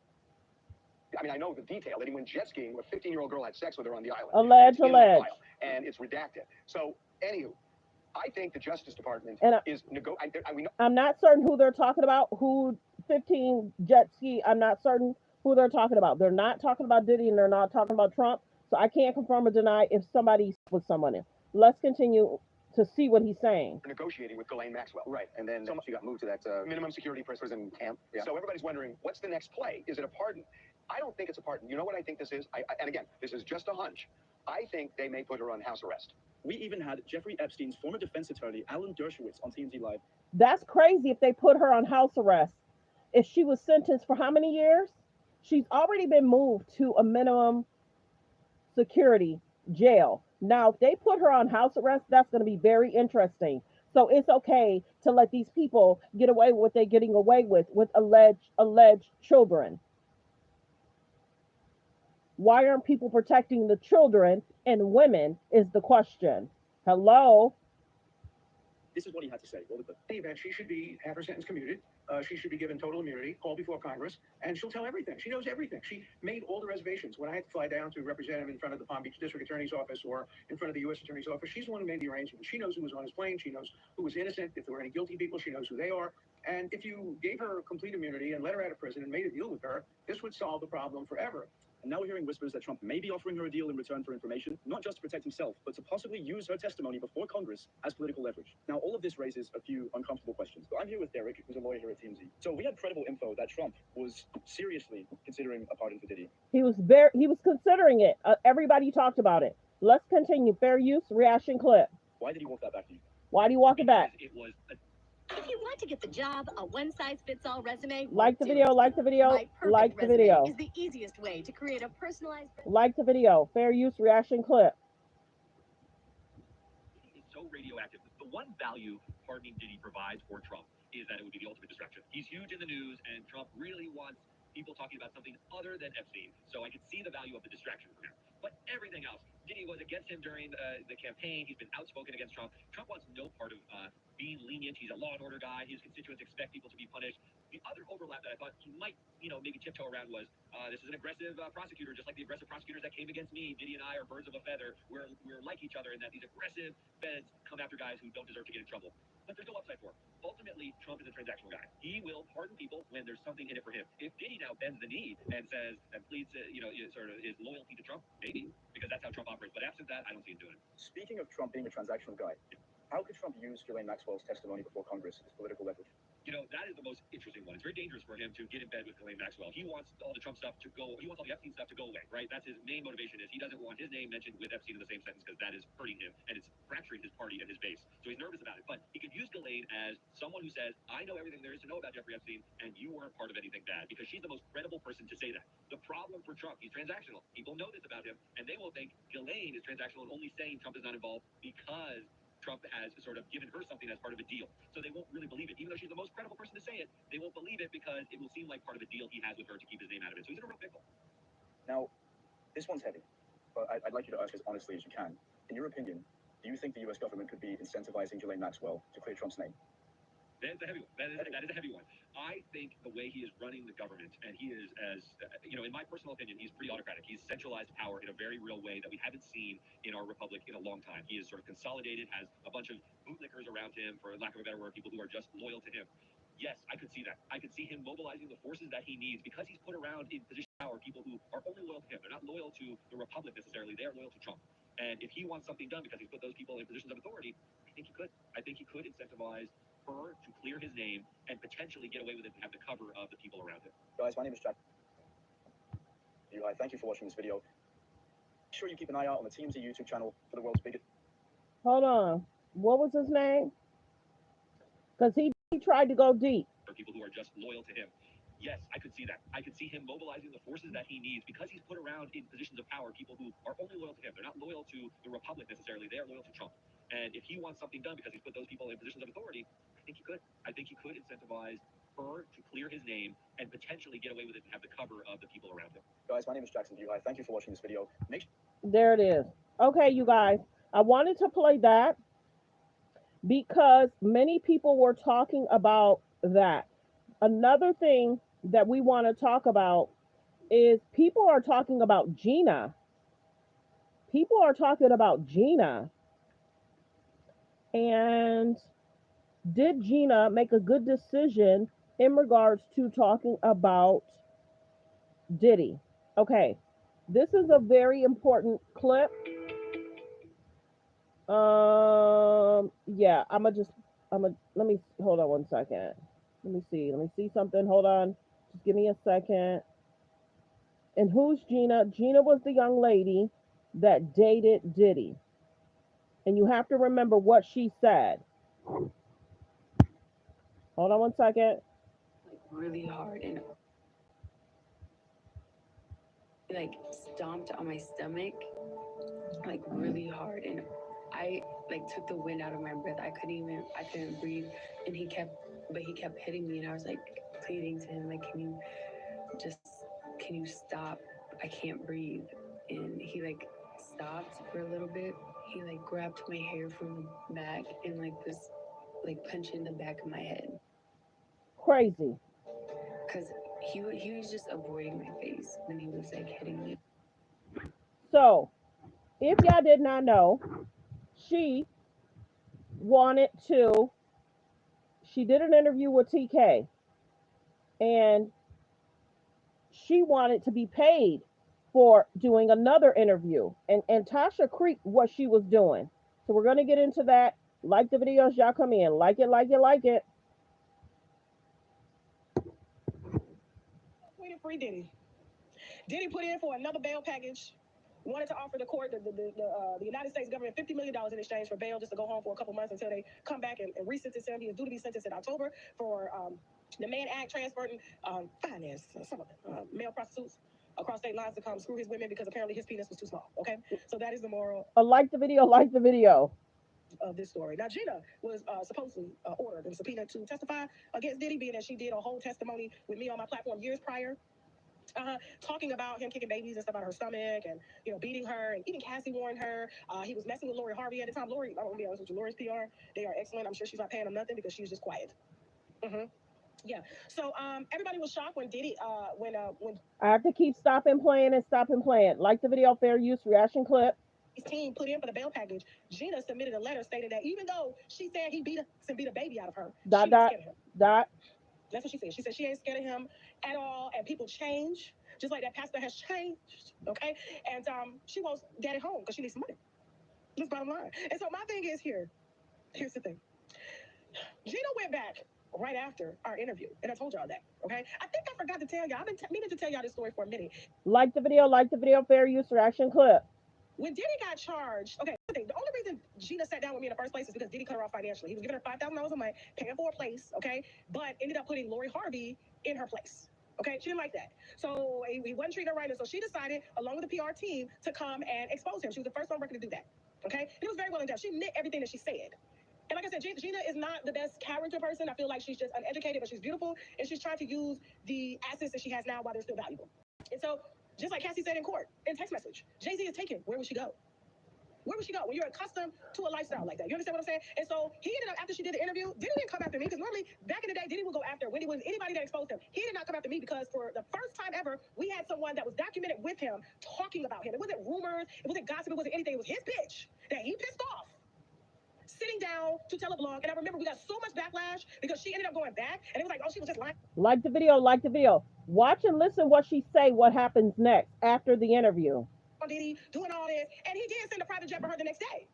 [SPEAKER 5] I mean, I know the detail that he went jet skiing with a 15-year-old girl had sex with her on the island.
[SPEAKER 1] Alleged.
[SPEAKER 5] And it's redacted. So, anywho, I think the Justice Department is
[SPEAKER 1] I'm not certain who they're talking about. Who 15 jet ski? I'm not certain who they're talking about. They're not talking about Diddy and they're not talking about Trump. So I can't confirm or deny if somebody's with someone else. Let's continue to see what he's saying.
[SPEAKER 5] Negotiating with Ghislaine Maxwell.
[SPEAKER 14] Right, and then she got moved to that
[SPEAKER 5] minimum security prison camp. Yeah. So everybody's wondering, what's the next play? Is it a pardon? I don't think it's a pardon. You know what I think this is? And again, this is just a hunch. I think they may put her on house arrest.
[SPEAKER 14] We even had Jeffrey Epstein's former defense attorney, Alan Dershowitz, on TMZ Live.
[SPEAKER 1] That's crazy if they put her on house arrest. If she was sentenced for how many years? She's already been moved to a minimum security jail. Now, if they put her on house arrest, that's going to be very interesting. So it's okay to let these people get away with what they're getting away with alleged children. Why aren't people protecting the children and women is the question. Hello?
[SPEAKER 14] This is what he had to say. Roll the clip.
[SPEAKER 6] In any event, she should have her sentence commuted. She should be given total immunity, called before Congress, and she'll tell everything. She knows everything. She made all the reservations. When I had to fly down to represent him in front of the Palm Beach District Attorney's Office or in front of the U.S. Attorney's Office, she's the one who made the arrangements. She knows who was on his plane. She knows who was innocent. If there were any guilty people, she knows who they are. And if you gave her complete immunity and let her out of prison and made a deal with her, this would solve the problem forever.
[SPEAKER 14] And now we're hearing whispers that Trump may be offering her a deal in return for information, not just to protect himself, but to possibly use her testimony before Congress as political leverage. Now, all of this raises a few uncomfortable questions. But I'm here with Derek, who's a lawyer here at TMZ. So we had credible info that Trump was seriously considering a pardon for Diddy.
[SPEAKER 1] He was considering it. Everybody talked about it. Let's continue. Fair use reaction clip.
[SPEAKER 14] Why did he walk that back to you?
[SPEAKER 1] Why do you walk it back?
[SPEAKER 15] It was If you want to get the job, a one-size-fits-all resume.
[SPEAKER 1] Like the video, like the video, like the video.
[SPEAKER 15] Is the easiest way to create a personalized.
[SPEAKER 1] Like the video. Fair use reaction clip.
[SPEAKER 17] It's so radioactive. The one value pardoning Diddy provides for Trump is that it would be the ultimate distraction. He's huge in the news, and Trump really wants people talking about something other than Epstein. So I could see the value of the distraction from him. But everything else, Diddy was against him during the campaign. He's been outspoken against Trump. Trump wants no part of being lenient. He's a law and order guy. His constituents expect people to be punished. The other overlap that I thought he might, maybe tiptoe around was this is an aggressive prosecutor, just like the aggressive prosecutors that came against me. Diddy and I are birds of a feather. We're like each other in that these aggressive feds come after guys who don't deserve to get in trouble. But there's no upside for him. Ultimately, Trump is a transactional guy. He will pardon people when there's something in it for him. If Diddy now bends the knee and says and pleads, sort of his loyalty to Trump, maybe, because that's how Trump operates. But absent that, I don't see him doing it.
[SPEAKER 14] Speaking of Trump being a transactional guy, how could Trump use Ghislaine Maxwell's testimony before Congress as political leverage?
[SPEAKER 17] That is the most interesting one. It's very dangerous for him to get in bed with Ghislaine Maxwell. He wants all the Trump stuff to go. He wants all the Epstein stuff to go away, right? That's his main motivation. Is he doesn't want his name mentioned with Epstein in the same sentence because that is hurting him and it's fracturing his party and his base. So he's nervous about it. But he could use Ghislaine as someone who says, "I know everything there is to know about Jeffrey Epstein, and you weren't part of anything bad," because she's the most credible person to say that. The problem for Trump, he's transactional. People know this about him, and they will think Ghislaine is transactional and only saying Trump is not involved because Trump has sort of given her something as part of a deal. So they won't really believe it. Even though she's the most credible person to say it, they won't believe it because it will seem like part of a deal he has with her to keep his name out of it. So he's in a real pickle.
[SPEAKER 14] Now, this one's heavy, but I'd like you to ask as honestly as you can. In your opinion, do you think the U.S. government could be incentivizing Ghislaine Maxwell to clear Trump's name?
[SPEAKER 17] That's a heavy one. That is a heavy one. I think the way he is running the government, and he is, as in my personal opinion, he's pretty autocratic. He's centralized power in a very real way that we haven't seen in our republic in a long time. He is sort of consolidated, has a bunch of bootlickers around him, for lack of a better word, people who are just loyal to him. Yes, I could see that. I could see him mobilizing the forces that he needs because he's put around in positions power people who are only loyal to him. They're not loyal to the republic necessarily. They're loyal to Trump. And if he wants something done because he's put those people in positions of authority, I think he could. I think he could incentivize her to clear his name and potentially get away with it and have the cover of the people around him.
[SPEAKER 14] Guys, my name is Jack. Thank you for watching this video. Make sure you keep an eye out on the TMZ YouTube channel for the world's biggest.
[SPEAKER 1] Hold on. What was his name? Because he tried to go deep.
[SPEAKER 17] For people who are just loyal to him. Yes, I could see that. I could see him mobilizing the forces that he needs because he's put around in positions of power people who are only loyal to him. They're not loyal to the republic necessarily. They're loyal to Trump. And if he wants something done because he's put those people in positions of authority, I think he could. I think he could incentivize her to clear his name and potentially get away with it and have the cover of the people around him.
[SPEAKER 14] Guys, my name is Jackson Buhai. Thank you for watching this video.
[SPEAKER 1] There it is. Okay, you guys. I wanted to play that because many people were talking about that. Another thing that we want to talk about is people are talking about Gina. People are talking about Gina. And did Gina make a good decision in regards to talking about Diddy? Okay, this is a very important clip. Yeah, let me hold on one second. Let me see something. Hold on. Just give me a second. And who's Gina? Gina was the young lady that dated Diddy. And you have to remember what she said. Hold on one second.
[SPEAKER 18] Like really hard and like stomped on my stomach like really hard, and I like took the wind out of my breath. I couldn't breathe, and he kept hitting me, and I was like pleading to him like, can you stop? I can't breathe. And he like stopped for a little bit. He like grabbed my hair from the back and like was like punching the back of my head.
[SPEAKER 1] Crazy.
[SPEAKER 18] Because he was just avoiding my face when he was like hitting me.
[SPEAKER 1] So, if y'all did not know, she did an interview with TK, and she wanted to be paid for doing another interview. And Tasha creeped what she was doing. So we're going to get into that. Like the videos, y'all come in. Like it, like it, like it.
[SPEAKER 19] Tweeted free Diddy. Diddy put in for another bail package. Wanted to offer the court, the United States government $50 million in exchange for bail just to go home for a couple months until they come back and re-sentence him. He is due to be sentenced in October for the Mann Act transferring finance, some of them, male prostitutes across state lines to come screw his women because apparently his penis was too small. Okay, so that is the moral.
[SPEAKER 1] Like the video, like the video.
[SPEAKER 19] Of this story. Now, Gina was supposedly ordered and subpoenaed to testify against Diddy, being that she did a whole testimony with me on my platform years prior. Talking about him kicking babies and stuff out of her stomach and, beating her, and even Cassie warned her. He was messing with Lori Harvey at the time. Lori, I'm going to be honest with you, Lori's PR, they are excellent. I'm sure she's not paying him nothing because she's just quiet. Yeah. So everybody was shocked when Diddy, when
[SPEAKER 1] I have to keep stopping playing. Like the video, fair use, reaction clip.
[SPEAKER 19] His team put in for the bail package. Gina submitted a letter stating that even though she said he beat a baby out of her, she ain't scared of him. That's what she said. She said she ain't scared of him at all, and people change, just like that pastor has changed, okay? And she wants daddy home because she needs some money. That's bottom line. And so my thing is here's the thing. Gina went back right after our interview, and I told y'all that, okay? I think I forgot to tell y'all. I've been meaning to tell y'all this story for a minute.
[SPEAKER 1] Like the video, fair use, reaction clip.
[SPEAKER 19] When Diddy got charged, okay, the only reason Gina sat down with me in the first place is because Diddy cut her off financially. He was giving her $5,000 a month, paying for a place, okay, but ended up putting Lori Harvey in her place. Okay, she didn't like that. So he wasn't treating her right, and so she decided, along with the PR team, to come and expose him. She was the first on record to do that. Okay, and it was very well done. She meant everything that she said. And like I said, Gina is not the best character person. I feel like she's just uneducated, but she's beautiful, and she's trying to use the assets that she has now while they're still valuable. And so, just like Cassie said in court, in text message, Jay-Z is taken. Where would she go? Where would she go when you're accustomed to a lifestyle like that? You understand what I'm saying? And so he ended up, after she did the interview, Diddy didn't come after me, because normally back in the day, Diddy would go after when it was anybody that exposed him. He did not come after me because for the first time ever, we had someone that was documented with him talking about him. It wasn't rumors, it wasn't gossip, it wasn't anything. It was his bitch that he pissed off sitting down to tell a blog. And I remember we got so much backlash because she ended up going back, and it was like, oh, she was just lying.
[SPEAKER 1] Like the video, like the video. Watch and listen what she say, what happens next after the interview.
[SPEAKER 19] Diddy doing all this, and he did send a private jet for her the next day.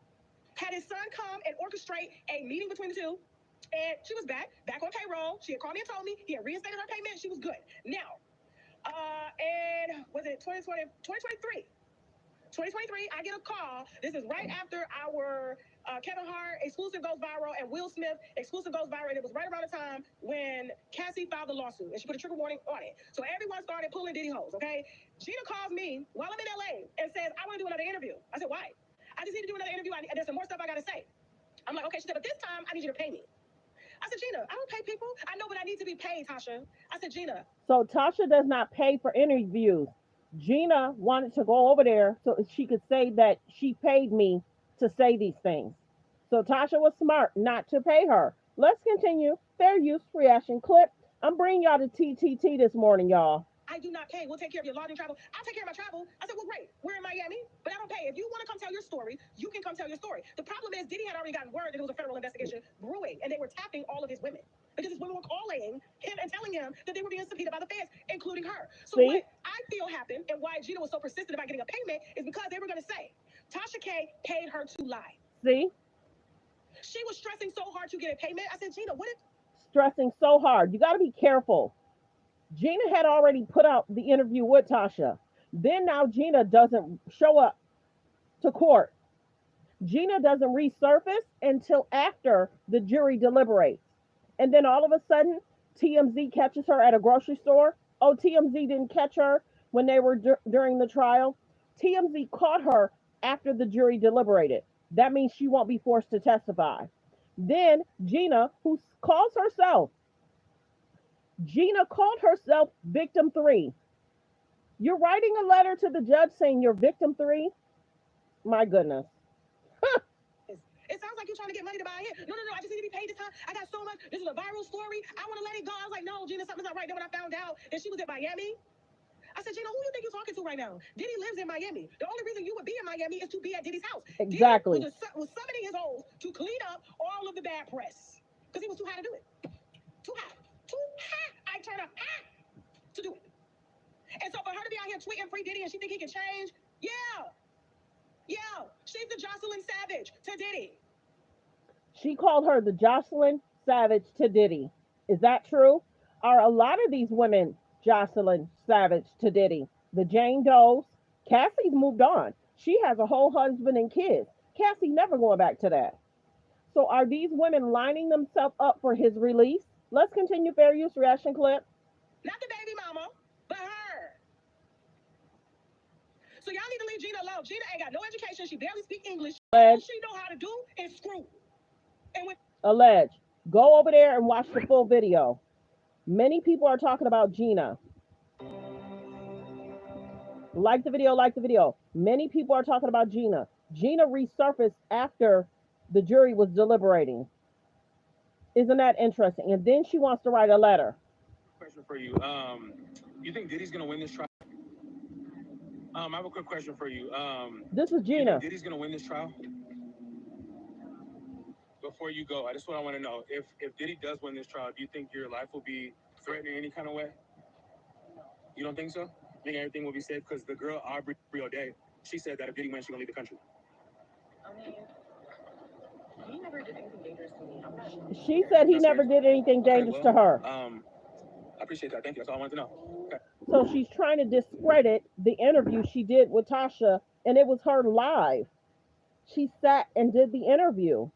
[SPEAKER 19] Had his son come and orchestrate a meeting between the two, and she was back on payroll. She had called me and told me he had reinstated her payment. She was good. Now, and was it 2023? 2023, I get a call. This is right after our Kevin Hart exclusive goes viral and Will Smith exclusive goes viral. And it was right around the time when Cassie filed the lawsuit and she put a trigger warning on it. So everyone started pulling Diddy hoes, okay? Gina calls me while I'm in LA and says, I want to do another interview. I said, why? I just need to do another interview. There's some more stuff I got to say. I'm like, okay. She said, but this time I need you to pay me. I said, Gina, I don't pay people. I know, but I need to be paid, Tasha. I said, Gina.
[SPEAKER 1] So Tasha does not pay for interviews. Gina wanted to go over there so she could say that she paid me to say these things. So Tasha was smart not to pay her. Let's continue. Fair use reaction clip. I'm bringing y'all to TTT this morning, y'all.
[SPEAKER 19] I do not pay. We'll take care of your lodging travel. I'll take care of my travel. I said, well, great. We're in Miami, but I don't pay. If you want to come tell your story, you can come tell your story. The problem is Diddy had already gotten word that it was a federal investigation brewing, and they were tapping all of his women. Because his women were calling him and telling him that they were being subpoenaed by the feds, including her. So what I feel happened and why Gina was so persistent about getting a payment is because they were going to say, Tasha K paid her to lie.
[SPEAKER 1] See?
[SPEAKER 19] She was stressing so hard to get a payment. I said, Gina, what if...
[SPEAKER 1] Stressing so hard. You got to be careful. Gina had already put out the interview with Tasha. Then now Gina doesn't show up to court. Gina doesn't resurface until after the jury deliberates. And then all of a sudden, TMZ catches her at a grocery store. Oh, TMZ didn't catch her when they were during the trial. TMZ caught her after the jury deliberated. That means she won't be forced to testify. Then Gina, who calls herself victim 3. You're writing a letter to the judge saying you're victim 3? My goodness.
[SPEAKER 19] It sounds like you're trying to get money to buy it. No, I just need to be paid this time. I got so much. This is a viral story. I want to let it go. I was like, no, Gina, something's not right. Then when I found out that she was in Miami, I said, Gina, who do you think you're talking to right now? Diddy lives in Miami. The only reason you would be in Miami is to be at Diddy's house.
[SPEAKER 1] Exactly.
[SPEAKER 19] Diddy was summoning his hoes to clean up all of the bad press. Because he was too high to do it. Too high. I turn up to do it. And so for her to be out here tweeting free Diddy and she think he can change, yeah, she's the Jocelyn Savage to Diddy.
[SPEAKER 1] She called her the Jocelyn Savage to Diddy. Is that true? Are a lot of these women Jocelyn Savage to Diddy? The Jane Does. Cassie's moved on. She has a whole husband and kids. Cassie never going back to that. So are these women lining themselves up for his release? Let's continue fair use reaction clip.
[SPEAKER 19] Not the baby mama, but her. So y'all need to leave Gina alone. Gina ain't got no education. She barely speak English. All she know how to do is screw. And when
[SPEAKER 1] alleged. Go over there and watch the full video. Many people are talking about Gina. Like the video. Many people are talking about Gina. Gina resurfaced after the jury was deliberating. Isn't that interesting? And then she wants to write a letter.
[SPEAKER 20] Question for you. You think Diddy's gonna win this trial? I have a quick question for you.
[SPEAKER 1] This is Gina.
[SPEAKER 20] You think Diddy's gonna win this trial? Before you go, I just want to know if Diddy does win this trial, do you think your life will be threatened in any kind of way? You don't think so? I think everything will be safe because the girl Aubrey O'Day, she said that if Diddy wins, she's gonna leave the country.
[SPEAKER 9] I mean, he never did anything dangerous to me.
[SPEAKER 1] She said he never did anything dangerous to her.
[SPEAKER 20] I appreciate that. Thank you. That's all I wanted to know. Okay.
[SPEAKER 1] So she's trying to discredit the interview she did with Tasha, and it was her live. She sat and did the interview.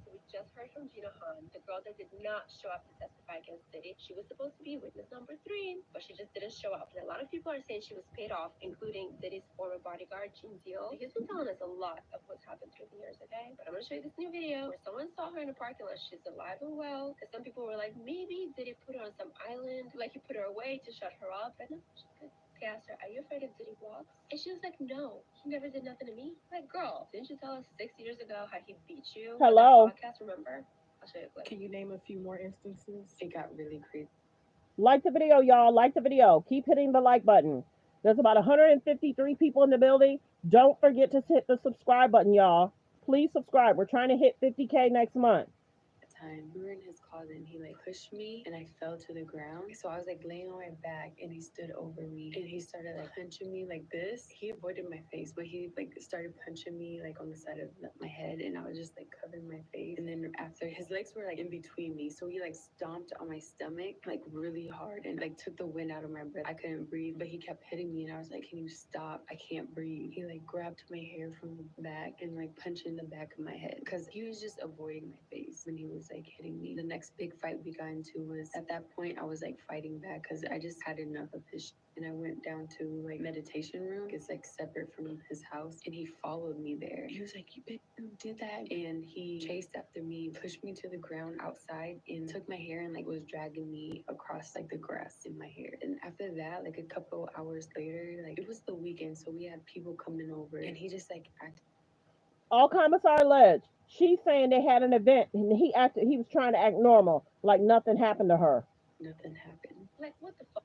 [SPEAKER 21] We just heard from Gina Hahn, the girl that did not show up to testify against Diddy. She was supposed to be witness number 3, but she just didn't show up. And a lot of people are saying she was paid off, including Diddy's former bodyguard, Gene Deal. He's been telling us a lot of what's happened through the years, okay? But I'm gonna show you this new video where someone saw her in a parking lot. She's alive and well. Because some people were like, maybe Diddy put her on some island, like he put her away to shut her up. But no, she's good. They asked her, are you afraid of Diddy vlogs? And she was like, no, he never did nothing to me. Like, girl, didn't you tell us 6 years ago how he beat you?
[SPEAKER 1] Hello.
[SPEAKER 21] On that podcast, remember? I'll show you a clip.
[SPEAKER 9] Can you name a few more instances? It got really creepy.
[SPEAKER 1] Like the video, y'all. Like the video. Keep hitting the like button. There's about 153 people in the building. Don't forget to hit the subscribe button, y'all. Please subscribe. We're trying to hit 50K next month.
[SPEAKER 18] Time. We were in his closet and he like pushed me and I fell to the ground. So I was like laying on my back and he stood over me and he started like punching me like this. He avoided my face, but he like started punching me like on the side of my head and I was just like covering my face. And then after his legs were like in between me. So he like stomped on my stomach like really hard and like took the wind out of my breath. I couldn't breathe, but he kept hitting me and I was like, can you stop? I can't breathe. He like grabbed my hair from the back and like punched in the back of my head because he was just avoiding my face when he was like hitting me. The next big fight we got into was at that point I was like fighting back because I just had enough of his and I went down to like meditation room. It's like separate from his house and he followed me there. He was like, you bitch, you did that. And he chased after me, pushed me to the ground outside and took my hair and like was dragging me across like the grass in my hair. And after that, like a couple hours later, like it was the weekend, so we had people coming over and he just like acted.
[SPEAKER 1] All comments are alleged. She's saying they had an event and he was trying to act normal, like nothing happened to her.
[SPEAKER 18] Nothing happened.
[SPEAKER 21] Like, what the fuck?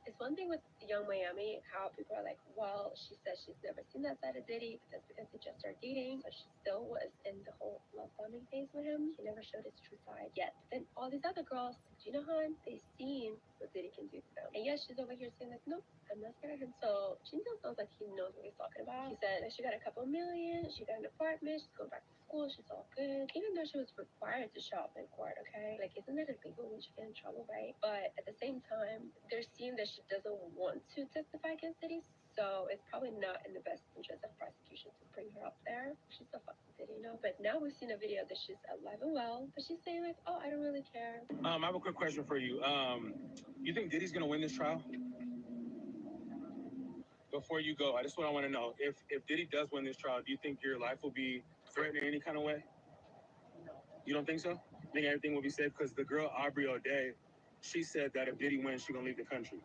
[SPEAKER 21] It's one thing with Young Miami, how people are like, well, she says she's never seen that side of Diddy, but that's because they just started dating. So she still was in the whole love bombing phase with him. She never showed his true side yet. But then all these other girls, Gina Han, they seen what Diddy can do to them. And yes, she's over here saying like, nope, I'm not scared of him. So Gina sounds like he knows what he's talking about. He said that she got a couple million, she got an apartment, she's going back to school, she's all good. Even though she was required to show up in court, okay? Like, isn't it illegal when she get in trouble, right? But at the same time, they're seeing that she doesn't want to testify against Diddy, so it's probably not in the best interest of prosecution to bring her up there. She's so fucking Diddy, you know? But now we've seen a video that she's alive and well, but she's saying like, oh, I don't really care.
[SPEAKER 20] I have a quick question for you. You think Diddy's gonna win this trial? Before you go, I just what I want to know. If Diddy does win this trial, do you think your life will be threatened in any kind of way? You don't think so? You think everything will be safe? Because the girl Aubrey O'Day, she said that if Diddy wins, she's gonna leave the country.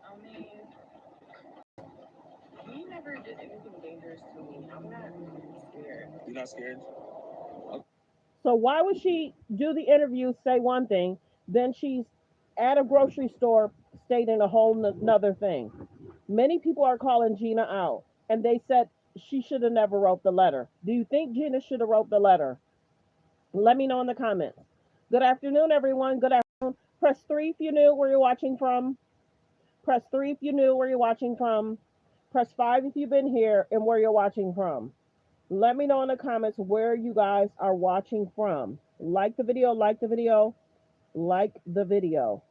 [SPEAKER 9] I mean, he never did anything dangerous to me. I'm not scared.
[SPEAKER 20] You're not scared?
[SPEAKER 1] So why would she do the interview, say one thing, then she's at a grocery store stating a whole nother thing? Many people are calling Gina out, and they said she should have never wrote the letter. Do you think Gina should have wrote the letter? Let me know in the comments. Good afternoon, everyone. Good afternoon. Press 3 if you knew where you're watching from. Press 3 if you knew where you're watching from. Press 5 if you've been here and where you're watching from. Let me know in the comments where you guys are watching from. Like the video, like the video, like the video.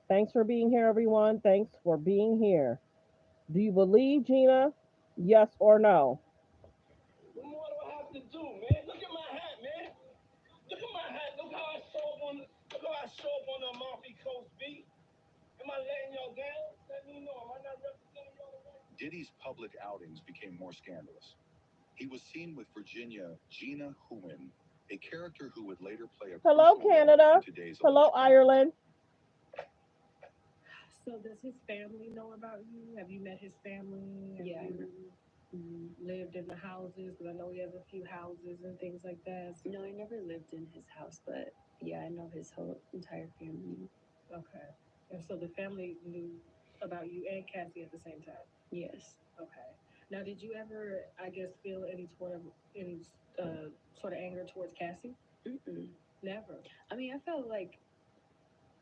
[SPEAKER 1] Thanks for being here, everyone. Thanks for being here. Do you believe Gina? Yes or no?
[SPEAKER 4] What more do I have to do, man? Look at my hat, man. Look at my hat. Look how I show up on the Amalfi Coast beat. Am I letting y'all down? Let me know. Am I not representing y'all right?
[SPEAKER 22] Diddy's public outings became more scandalous. He was seen with Virginia Gina Huin, a character who would later play a
[SPEAKER 1] Hello,
[SPEAKER 22] crucial role
[SPEAKER 1] Canada.
[SPEAKER 22] in today's
[SPEAKER 1] Hello,
[SPEAKER 22] alleged crimes.
[SPEAKER 1] Ireland.
[SPEAKER 19] So does his family know about you? Have you met his family? Have
[SPEAKER 18] Yeah.
[SPEAKER 19] you lived in the houses? Because I know he has a few houses and things like that.
[SPEAKER 18] No, I never lived in his house, but yeah, I know his whole entire family.
[SPEAKER 19] Okay. And so the family knew about you and Cassie at the same time?
[SPEAKER 18] Yes.
[SPEAKER 19] Okay. Now, did you ever, I guess, feel any sort of anger towards Cassie?
[SPEAKER 18] Mm-mm.
[SPEAKER 19] Never.
[SPEAKER 18] I mean, I felt like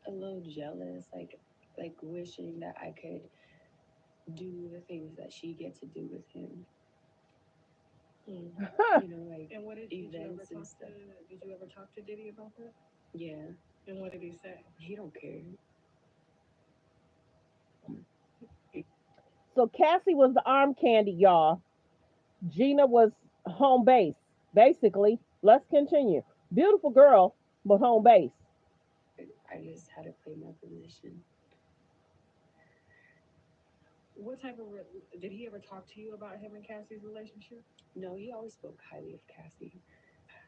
[SPEAKER 18] a little jealous, like wishing that I could do the things that she get to do with him. You know, like
[SPEAKER 19] And what did you ever
[SPEAKER 18] events and
[SPEAKER 19] talk
[SPEAKER 18] stuff.
[SPEAKER 19] to? Did you ever talk to Diddy about that?
[SPEAKER 18] Yeah,
[SPEAKER 19] And what did he say?
[SPEAKER 18] he don't care.
[SPEAKER 1] So Cassie was the arm candy, y'all. Gina was home base, basically. Let's continue. Beautiful girl, but home base.
[SPEAKER 18] I just had to play my position.
[SPEAKER 19] What type of did he ever talk to you about him and Cassie's relationship?
[SPEAKER 18] No, he always spoke highly of Cassie.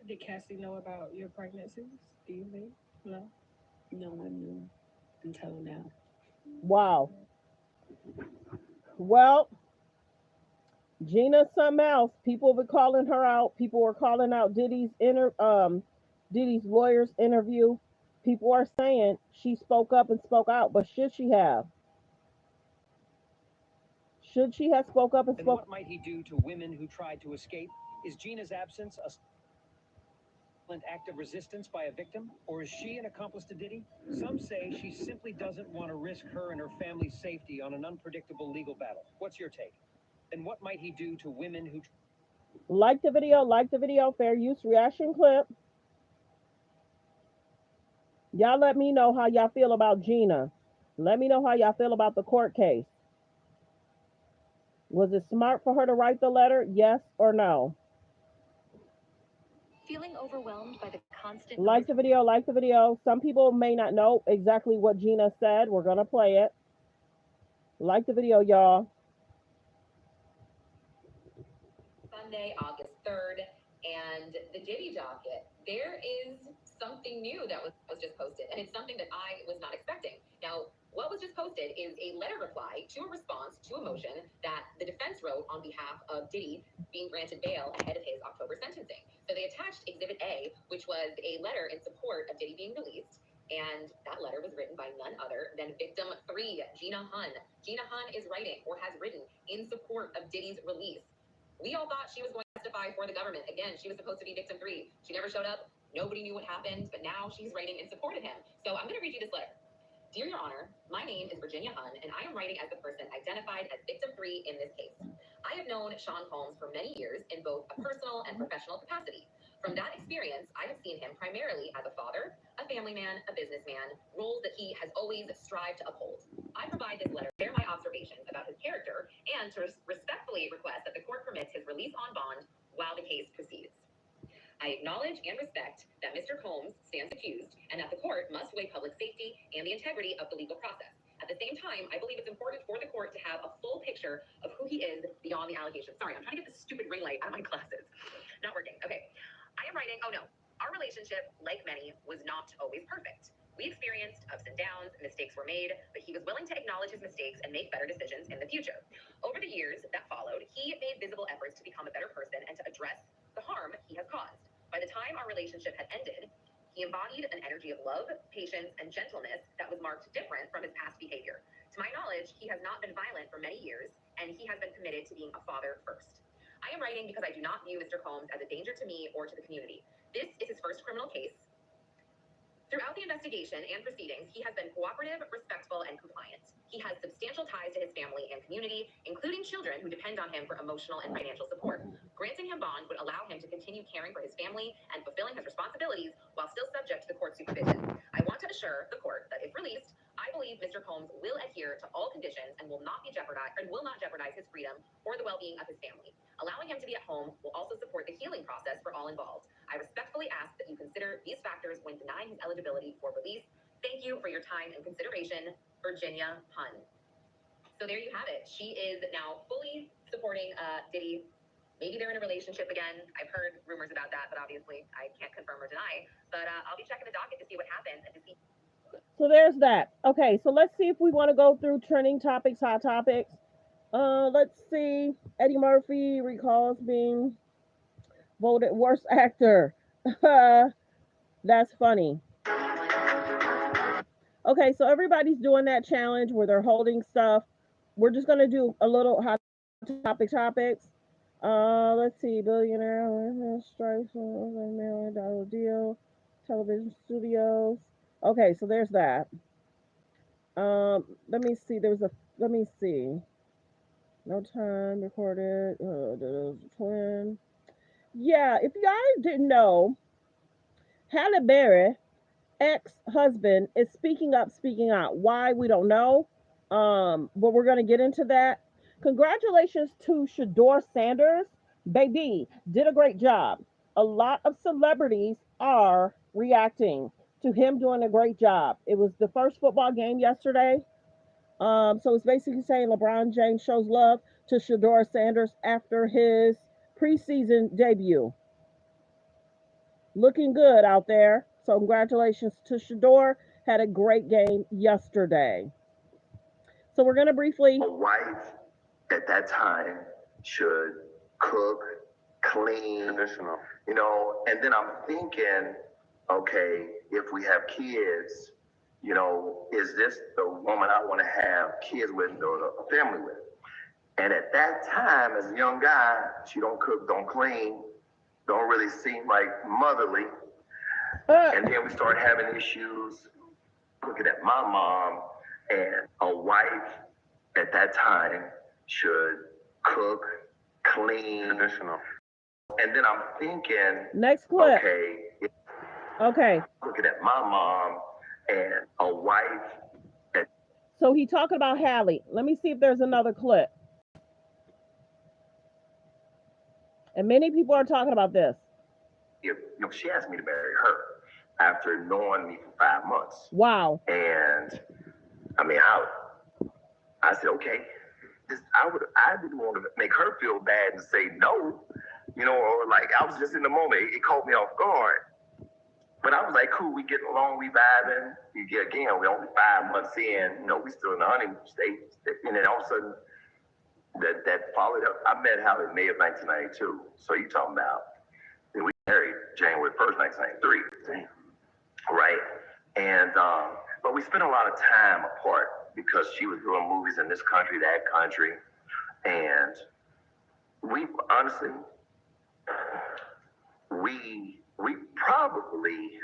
[SPEAKER 19] Did Cassie know about your pregnancies? Do you think? No.
[SPEAKER 18] No one knew until now.
[SPEAKER 1] Wow. Well, Gina, something else. People were calling her out. People were calling out Diddy's lawyer's interview. People are saying she spoke up and spoke out, but should she have? Should she have spoke up and
[SPEAKER 8] And
[SPEAKER 1] spoke?
[SPEAKER 8] what might he do to women who tried to escape? Is Gina's absence a silent act of resistance by a victim, or is she an accomplice to Diddy? Some say she simply doesn't want to risk her and her family's safety on an unpredictable legal battle. What's your take? And what might he do to women who...
[SPEAKER 1] Like the video, fair use reaction clip. Y'all let me know how y'all feel about Gina. Let me know how y'all feel about the court case. Was it smart for her to write the letter? Yes or no?
[SPEAKER 15] Feeling overwhelmed by the constant
[SPEAKER 1] Like the video, Some people may not know exactly what Gina said. We're going to play it. Like the video, y'all.
[SPEAKER 2] Sunday, August 3rd, and the Diddy docket. There is something new that was just posted, and it's something that I was not expecting. Now, what was just posted is a letter reply to a response to a motion that the defense wrote on behalf of Diddy being granted bail ahead of his October sentencing. So they attached Exhibit A, which was a letter in support of Diddy being released. And that letter was written by none other than victim 3, Gina Hun. Gina Hun is writing, or has written, in support of Diddy's release. We all thought she was going to testify for the government. Again, she was supposed to be victim 3. She never showed up. Nobody knew what happened, but now she's writing in support of him. So I'm going to read you this letter. Dear Your Honor, my name is Virginia Hun, and I am writing as the person identified as victim 3 in this case. I have known Sean Combs for many years in both a personal and professional capacity. From that experience, I have seen him primarily as a father, a family man, a businessman, roles that he has always strived to uphold. I provide this letter to share my observations about his character and to respectfully request that the court permits his release on bond while the case proceeds. I acknowledge and respect that Mr. Combs stands accused and that the court must weigh public safety and the integrity of the legal process. At the same time, I believe it's important for the court to have a full picture of who he is beyond the allegations. Sorry, I'm trying to get this stupid ring light out of my glasses. Not working. Okay. I am writing, oh no, our relationship, like many, was not always perfect. We experienced ups and downs, mistakes were made, but he was willing to acknowledge his mistakes and make better decisions in the future. Over the years that followed, he made visible efforts to become a better person and to address the harm he has caused. By the time our relationship had ended, he embodied an energy of love, patience, and gentleness that was marked different from his past behavior. To my knowledge, he has not been violent for many years, and he has been committed to being a father first. I am writing because I do not view Mr. Combs as a danger to me or to the community. This is his first criminal case. Throughout the investigation and proceedings, he has been cooperative, respectful, and compliant. He has substantial ties to his family and community, including children who depend on him for emotional and financial support. Granting him bond would allow him to continue caring for his family and fulfilling his responsibilities while still subject to the court's supervision. I want to assure the court that if released, I believe Mr. Combs will adhere to all conditions and will not jeopardize his freedom or the well-being of his family. Allowing him to be at home will also support the healing process for all involved. I respectfully ask that you consider these factors when denying his eligibility for release. Thank you for your time and consideration, Virginia Hun. So there you have it. She is now fully supporting Diddy. Maybe they're in a relationship again. I've heard rumors about that, but obviously I can't confirm or deny. But I'll be checking the docket to see what happens and to see.
[SPEAKER 1] So there's that. Okay, so let's see if we want to go through trending topics, hot topics. Let's see. Eddie Murphy recalls being voted worst actor. That's funny. Okay, so everybody's doing that challenge where they're holding stuff. We're just gonna do a little hot topics. Let's see, billionaire strikes $1 million deal, television studios. Okay, so there's that. Let me see. Let me see. No time recorded. Twin. Yeah, if you guys didn't know, Halle Berry ex-husband is speaking up, speaking out. Why, we don't know. But we're gonna get into that. Congratulations to Shador Sanders. Baby did a great job. A lot of celebrities are reacting to him doing a great job. It was the first football game yesterday. So it's basically saying LeBron James shows love to Shador Sanders after his preseason debut. Looking good out there. So congratulations to Shador. Had a great game yesterday. So we're gonna briefly.
[SPEAKER 3] A wife at that time should cook, clean, traditional. And then I'm thinking, okay, if we have kids, is this the woman I want to have kids with or a family with? And at that time, as a young guy, she don't cook, don't clean, don't really seem like motherly. And then we started having issues looking at my mom, and a wife at that time should cook, clean. Traditional. And then I'm thinking,
[SPEAKER 1] next clip. Okay.
[SPEAKER 3] Looking at my mom and a wife.
[SPEAKER 1] So he talking about Hallie. Let me see if there's another clip. And many people are talking about this.
[SPEAKER 3] She asked me to marry her after knowing me for 5 months.
[SPEAKER 1] Wow.
[SPEAKER 3] And I mean, I said, okay. I didn't want to make her feel bad and say no, or like I was just in the moment. It caught me off guard. But I was like, cool, we getting along, we vibing. Again, we're only 5 months in, we still in the honeymoon stage. And then all of a sudden, that followed up. I met Hal in May of 1992. So you talking about, and we married January 1st, 1993. Right? And, but we spent a lot of time apart because she was doing movies in this country, that country. And we honestly, we probably,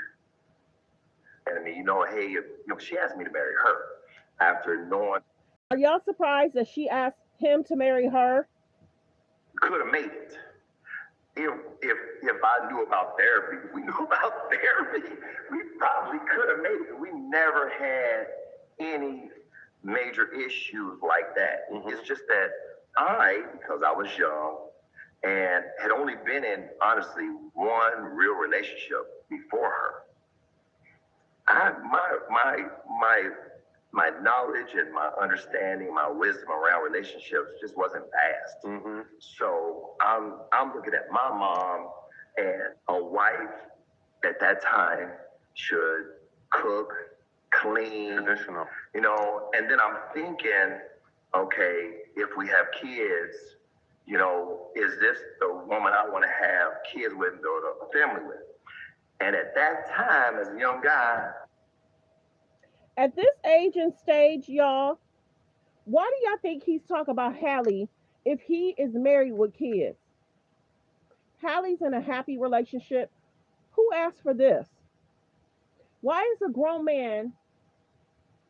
[SPEAKER 3] and I mean, hey, she asked me to marry her after knowing.
[SPEAKER 1] Are y'all surprised that she asked him to marry her?
[SPEAKER 3] Could have made it. If I knew about therapy, if we knew about therapy, we probably could have made it. We never had any major issues like that. Mm-hmm. It's just that because I was young and had only been in, honestly, one real relationship before her, my knowledge and my understanding, my wisdom around relationships just wasn't vast. Mm-hmm. So I'm looking at my mom, and a wife at that time should cook, clean, traditional, and then I'm thinking, okay, if we have kids, is this the woman I want to have kids with and build a family with? And at that time, as a young guy,
[SPEAKER 1] at this age and stage, y'all, why do y'all think he's talking about Hallie if he is married with kids? Hallie's in a happy relationship. Who asked for this? Why is a grown man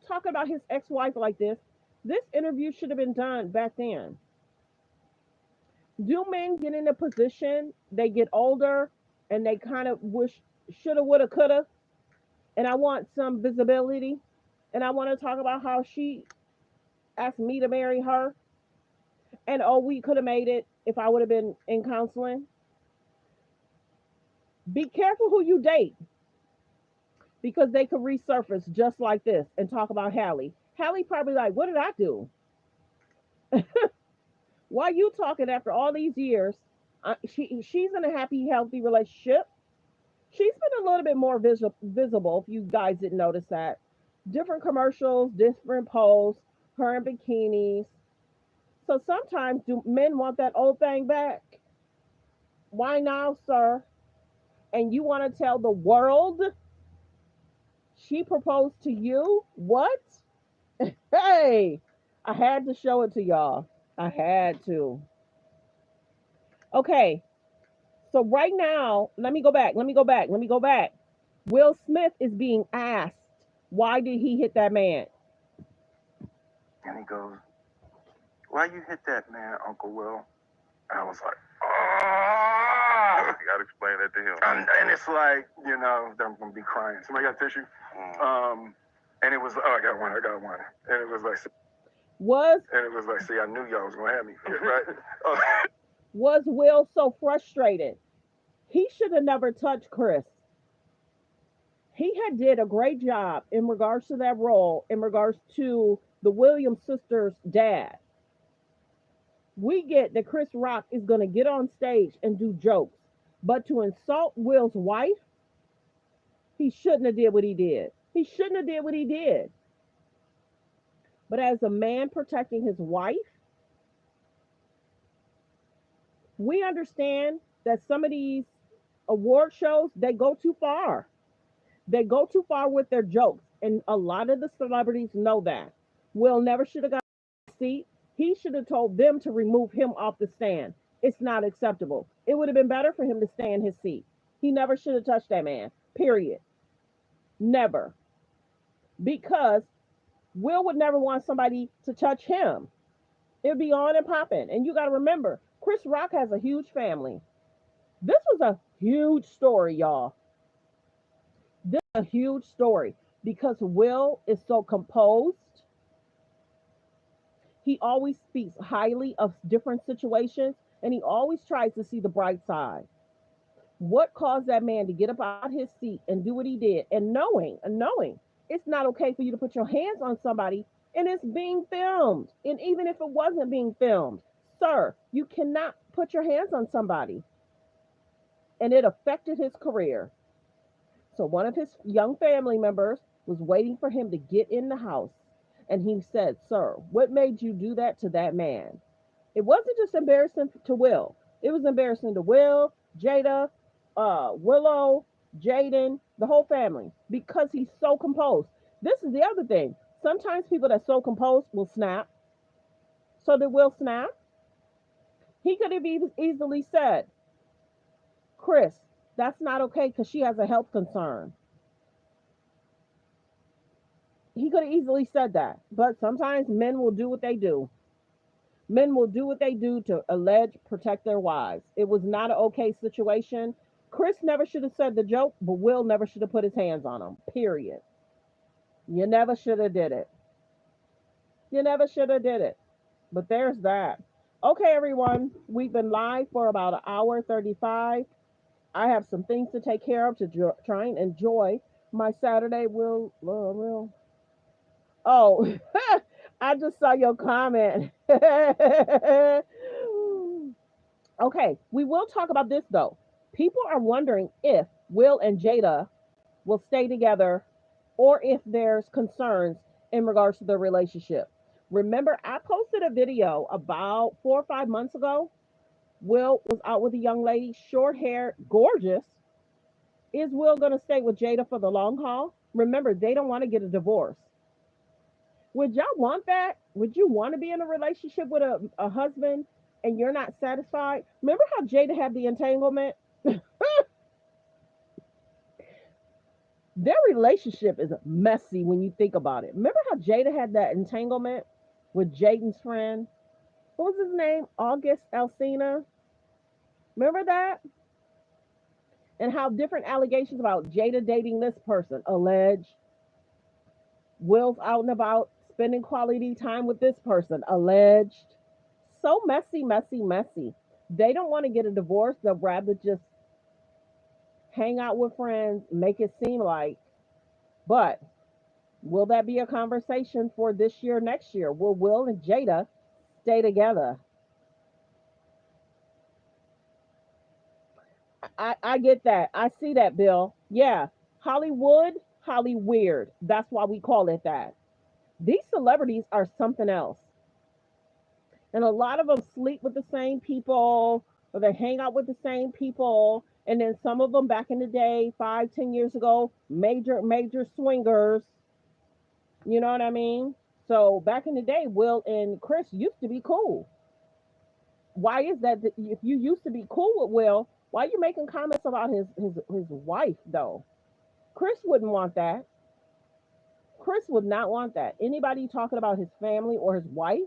[SPEAKER 1] talking about his ex-wife like this? This interview should have been done back then. Do men get in a position, they get older, and they kind of wish, shoulda, woulda, coulda, and I want some visibility, and I want to talk about how she asked me to marry her, and we could have made it if I would have been in counseling. Be careful who you date, because they could resurface just like this and talk about Hallie. Hallie probably like, what did I do? Why are you talking after all these years? She's in a happy, healthy relationship. She's been a little bit more visible, if you guys didn't notice that. Different commercials, different posts, her in bikinis. So sometimes do men want that old thing back? Why now, sir? And you want to tell the world she proposed to you? What? Hey, I had to show it to y'all. I had to. Okay. So right now, let me go back. Will Smith is being asked, why did he hit that man?
[SPEAKER 7] And he goes, why you hit that man, Uncle Will? And I was like, oh!
[SPEAKER 22] You gotta explain that to him.
[SPEAKER 7] And it's like, I'm gonna be crying. Somebody got tissue? And it was, I got one. And it was like, see, I knew y'all was gonna have me, right?
[SPEAKER 1] Was Will so frustrated? He should have never touched Chris. He had did a great job in regards to that role, in regards to the Williams sisters' dad. We get that Chris Rock is going to get on stage and do jokes, but to insult Will's wife, he shouldn't have did what he did. But as a man protecting his wife, we understand that some of these award shows, they go too far. They go too far with their jokes. And a lot of the celebrities know that. Will never should have got a seat. He should have told them to remove him off the stand. It's not acceptable. It would have been better for him to stay in his seat. He never should have touched that man. Period. Never. Because Will would never want somebody to touch him. It would be on and popping. And you got to remember, Chris Rock has a huge family. This was a huge story, y'all. This is a huge story because Will is so composed. He always speaks highly of different situations and he always tries to see the bright side. What caused that man to get up out his seat and do what he did and knowing it's not okay for you to put your hands on somebody and it's being filmed. And even if it wasn't being filmed, sir, you cannot put your hands on somebody. And it affected his career. So one of his young family members was waiting for him to get in the house. And he said, "Sir, what made you do that to that man?" It wasn't just embarrassing to Will. It was embarrassing to Will, Jada, Willow, Jaden, the whole family, because he's so composed. This is the other thing. Sometimes people that's so composed will snap. So did Will snap? He could have easily said, "Chris, that's not okay because she has a health concern." He could have easily said that. But sometimes men will do what they do. Men will do what they do to allege protect their wives. It was not an okay situation. Chris never should have said the joke, but Will never should have put his hands on him. Period. You never should have did it. You never should have did it. But there's that. Okay, everyone. We've been live for about an hour 35. I have some things to take care of to try and enjoy my Saturday. Will. Oh, I just saw your comment. Okay, we will talk about this though. People are wondering if Will and Jada will stay together or if there's concerns in regards to their relationship. Remember, I posted a video about 4 or 5 months ago. Will was out with a young lady, short hair, gorgeous. Is Will going to stay with Jada for the long haul? Remember, they don't want to get a divorce. Would y'all want that? Would you want to be in a relationship with a husband and you're not satisfied? Remember how Jada had the entanglement? Their relationship is messy when you think about it. Remember how Jada had that entanglement with Jaden's friend? What was his name? August Alsina. Remember that? And how different allegations about Jada dating this person alleged. Will's out and about spending quality time with this person alleged. So messy, messy, messy. They don't want to get a divorce. They'll rather just hang out with friends, make it seem like. But will that be a conversation for this year, next year? Will Will and Jada stay together? I get that. I see that, Bill. Yeah. Hollywood, Holly weird. That's why we call it that. These celebrities are something else. And a lot of them sleep with the same people or they hang out with the same people. And then some of them back in the day, 5, 10 years ago, major swingers. You know what I mean? So back in the day, Will and Chris used to be cool. Why is that? If you used to be cool with Will, why are you making comments about his wife though? Chris wouldn't want that. Chris would not want that. Anybody talking about his family or his wife?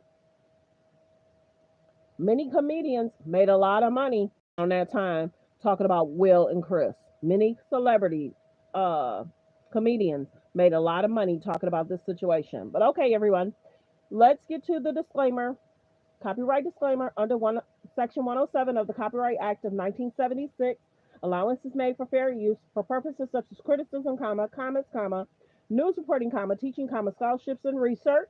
[SPEAKER 1] Many comedians made a lot of money on that time talking about Will and Chris. Many celebrity uh, comedians made a lot of money talking about this situation. But okay, everyone, let's get to the disclaimer. Copyright disclaimer under Section 107 of the Copyright Act of 1976. Allowance is made for fair use for purposes such as criticism, comments, news reporting, teaching, scholarships, and research.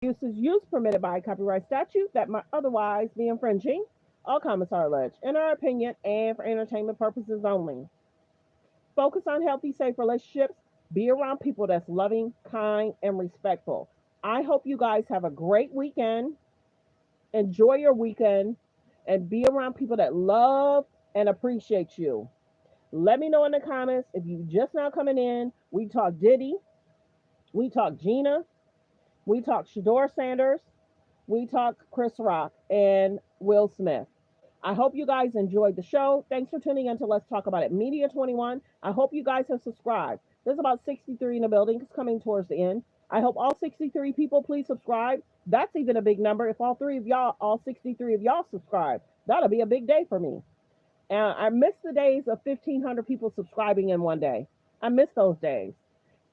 [SPEAKER 1] Use is use permitted by copyright statute that might otherwise be infringing. All comments are alleged in our opinion and for entertainment purposes only. Focus on healthy, safe relationships. Be around people that's loving, kind, and respectful. I hope you guys have a great weekend. Enjoy your weekend and be around people that love and appreciate you. Let me know in the comments if you just now coming in. We talk Diddy, we talk Gina, we talk Shador Sanders, We talk Chris Rock and Will Smith. I hope you guys enjoyed the show. Thanks for tuning in to Let's Talk About It Media 21. I hope you guys have subscribed. There's about 63 in the building. It's coming towards the end. I hope all 63 people please subscribe. That's even a big number. If all 63 of y'all subscribe, that'll be a big day for me. And I miss the days of 1,500 people subscribing in one day. I miss those days.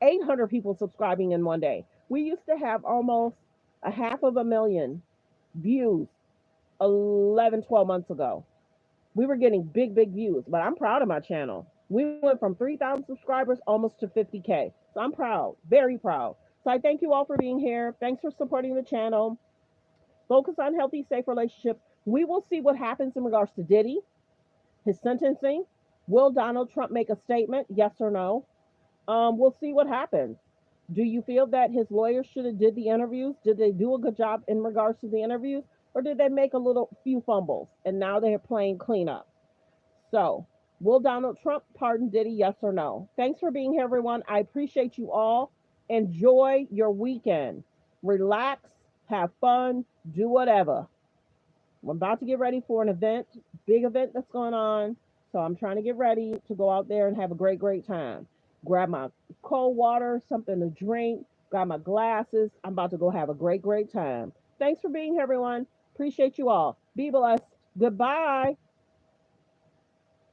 [SPEAKER 1] 800 people subscribing in one day. We used to have almost a half of a million views 11, 12 months ago. We were getting big, big views, but I'm proud of my channel. We went from 3,000 subscribers almost to 50K. So I'm proud, very proud. So I thank you all for being here. Thanks for supporting the channel. Focus on healthy, safe relationships. We will see what happens in regards to Diddy, his sentencing. Will Donald Trump make a statement? Yes or no? We'll see what happens. Do you feel that his lawyers should have did the interviews? Did they do a good job in regards to the interviews? Or did they make a little few fumbles and now they're playing cleanup? So, will Donald Trump pardon Diddy? Yes or no? Thanks for being here, everyone. I appreciate you all. Enjoy your weekend. Relax, have fun, do whatever. I'm about to get ready for an event, big event that's going on. So I'm trying to get ready to go out there and have a great, great time. Grab my cold water, something to drink, grab my glasses. I'm about to go have a great, great time. Thanks for being here, everyone. Appreciate you all. Be blessed. Goodbye.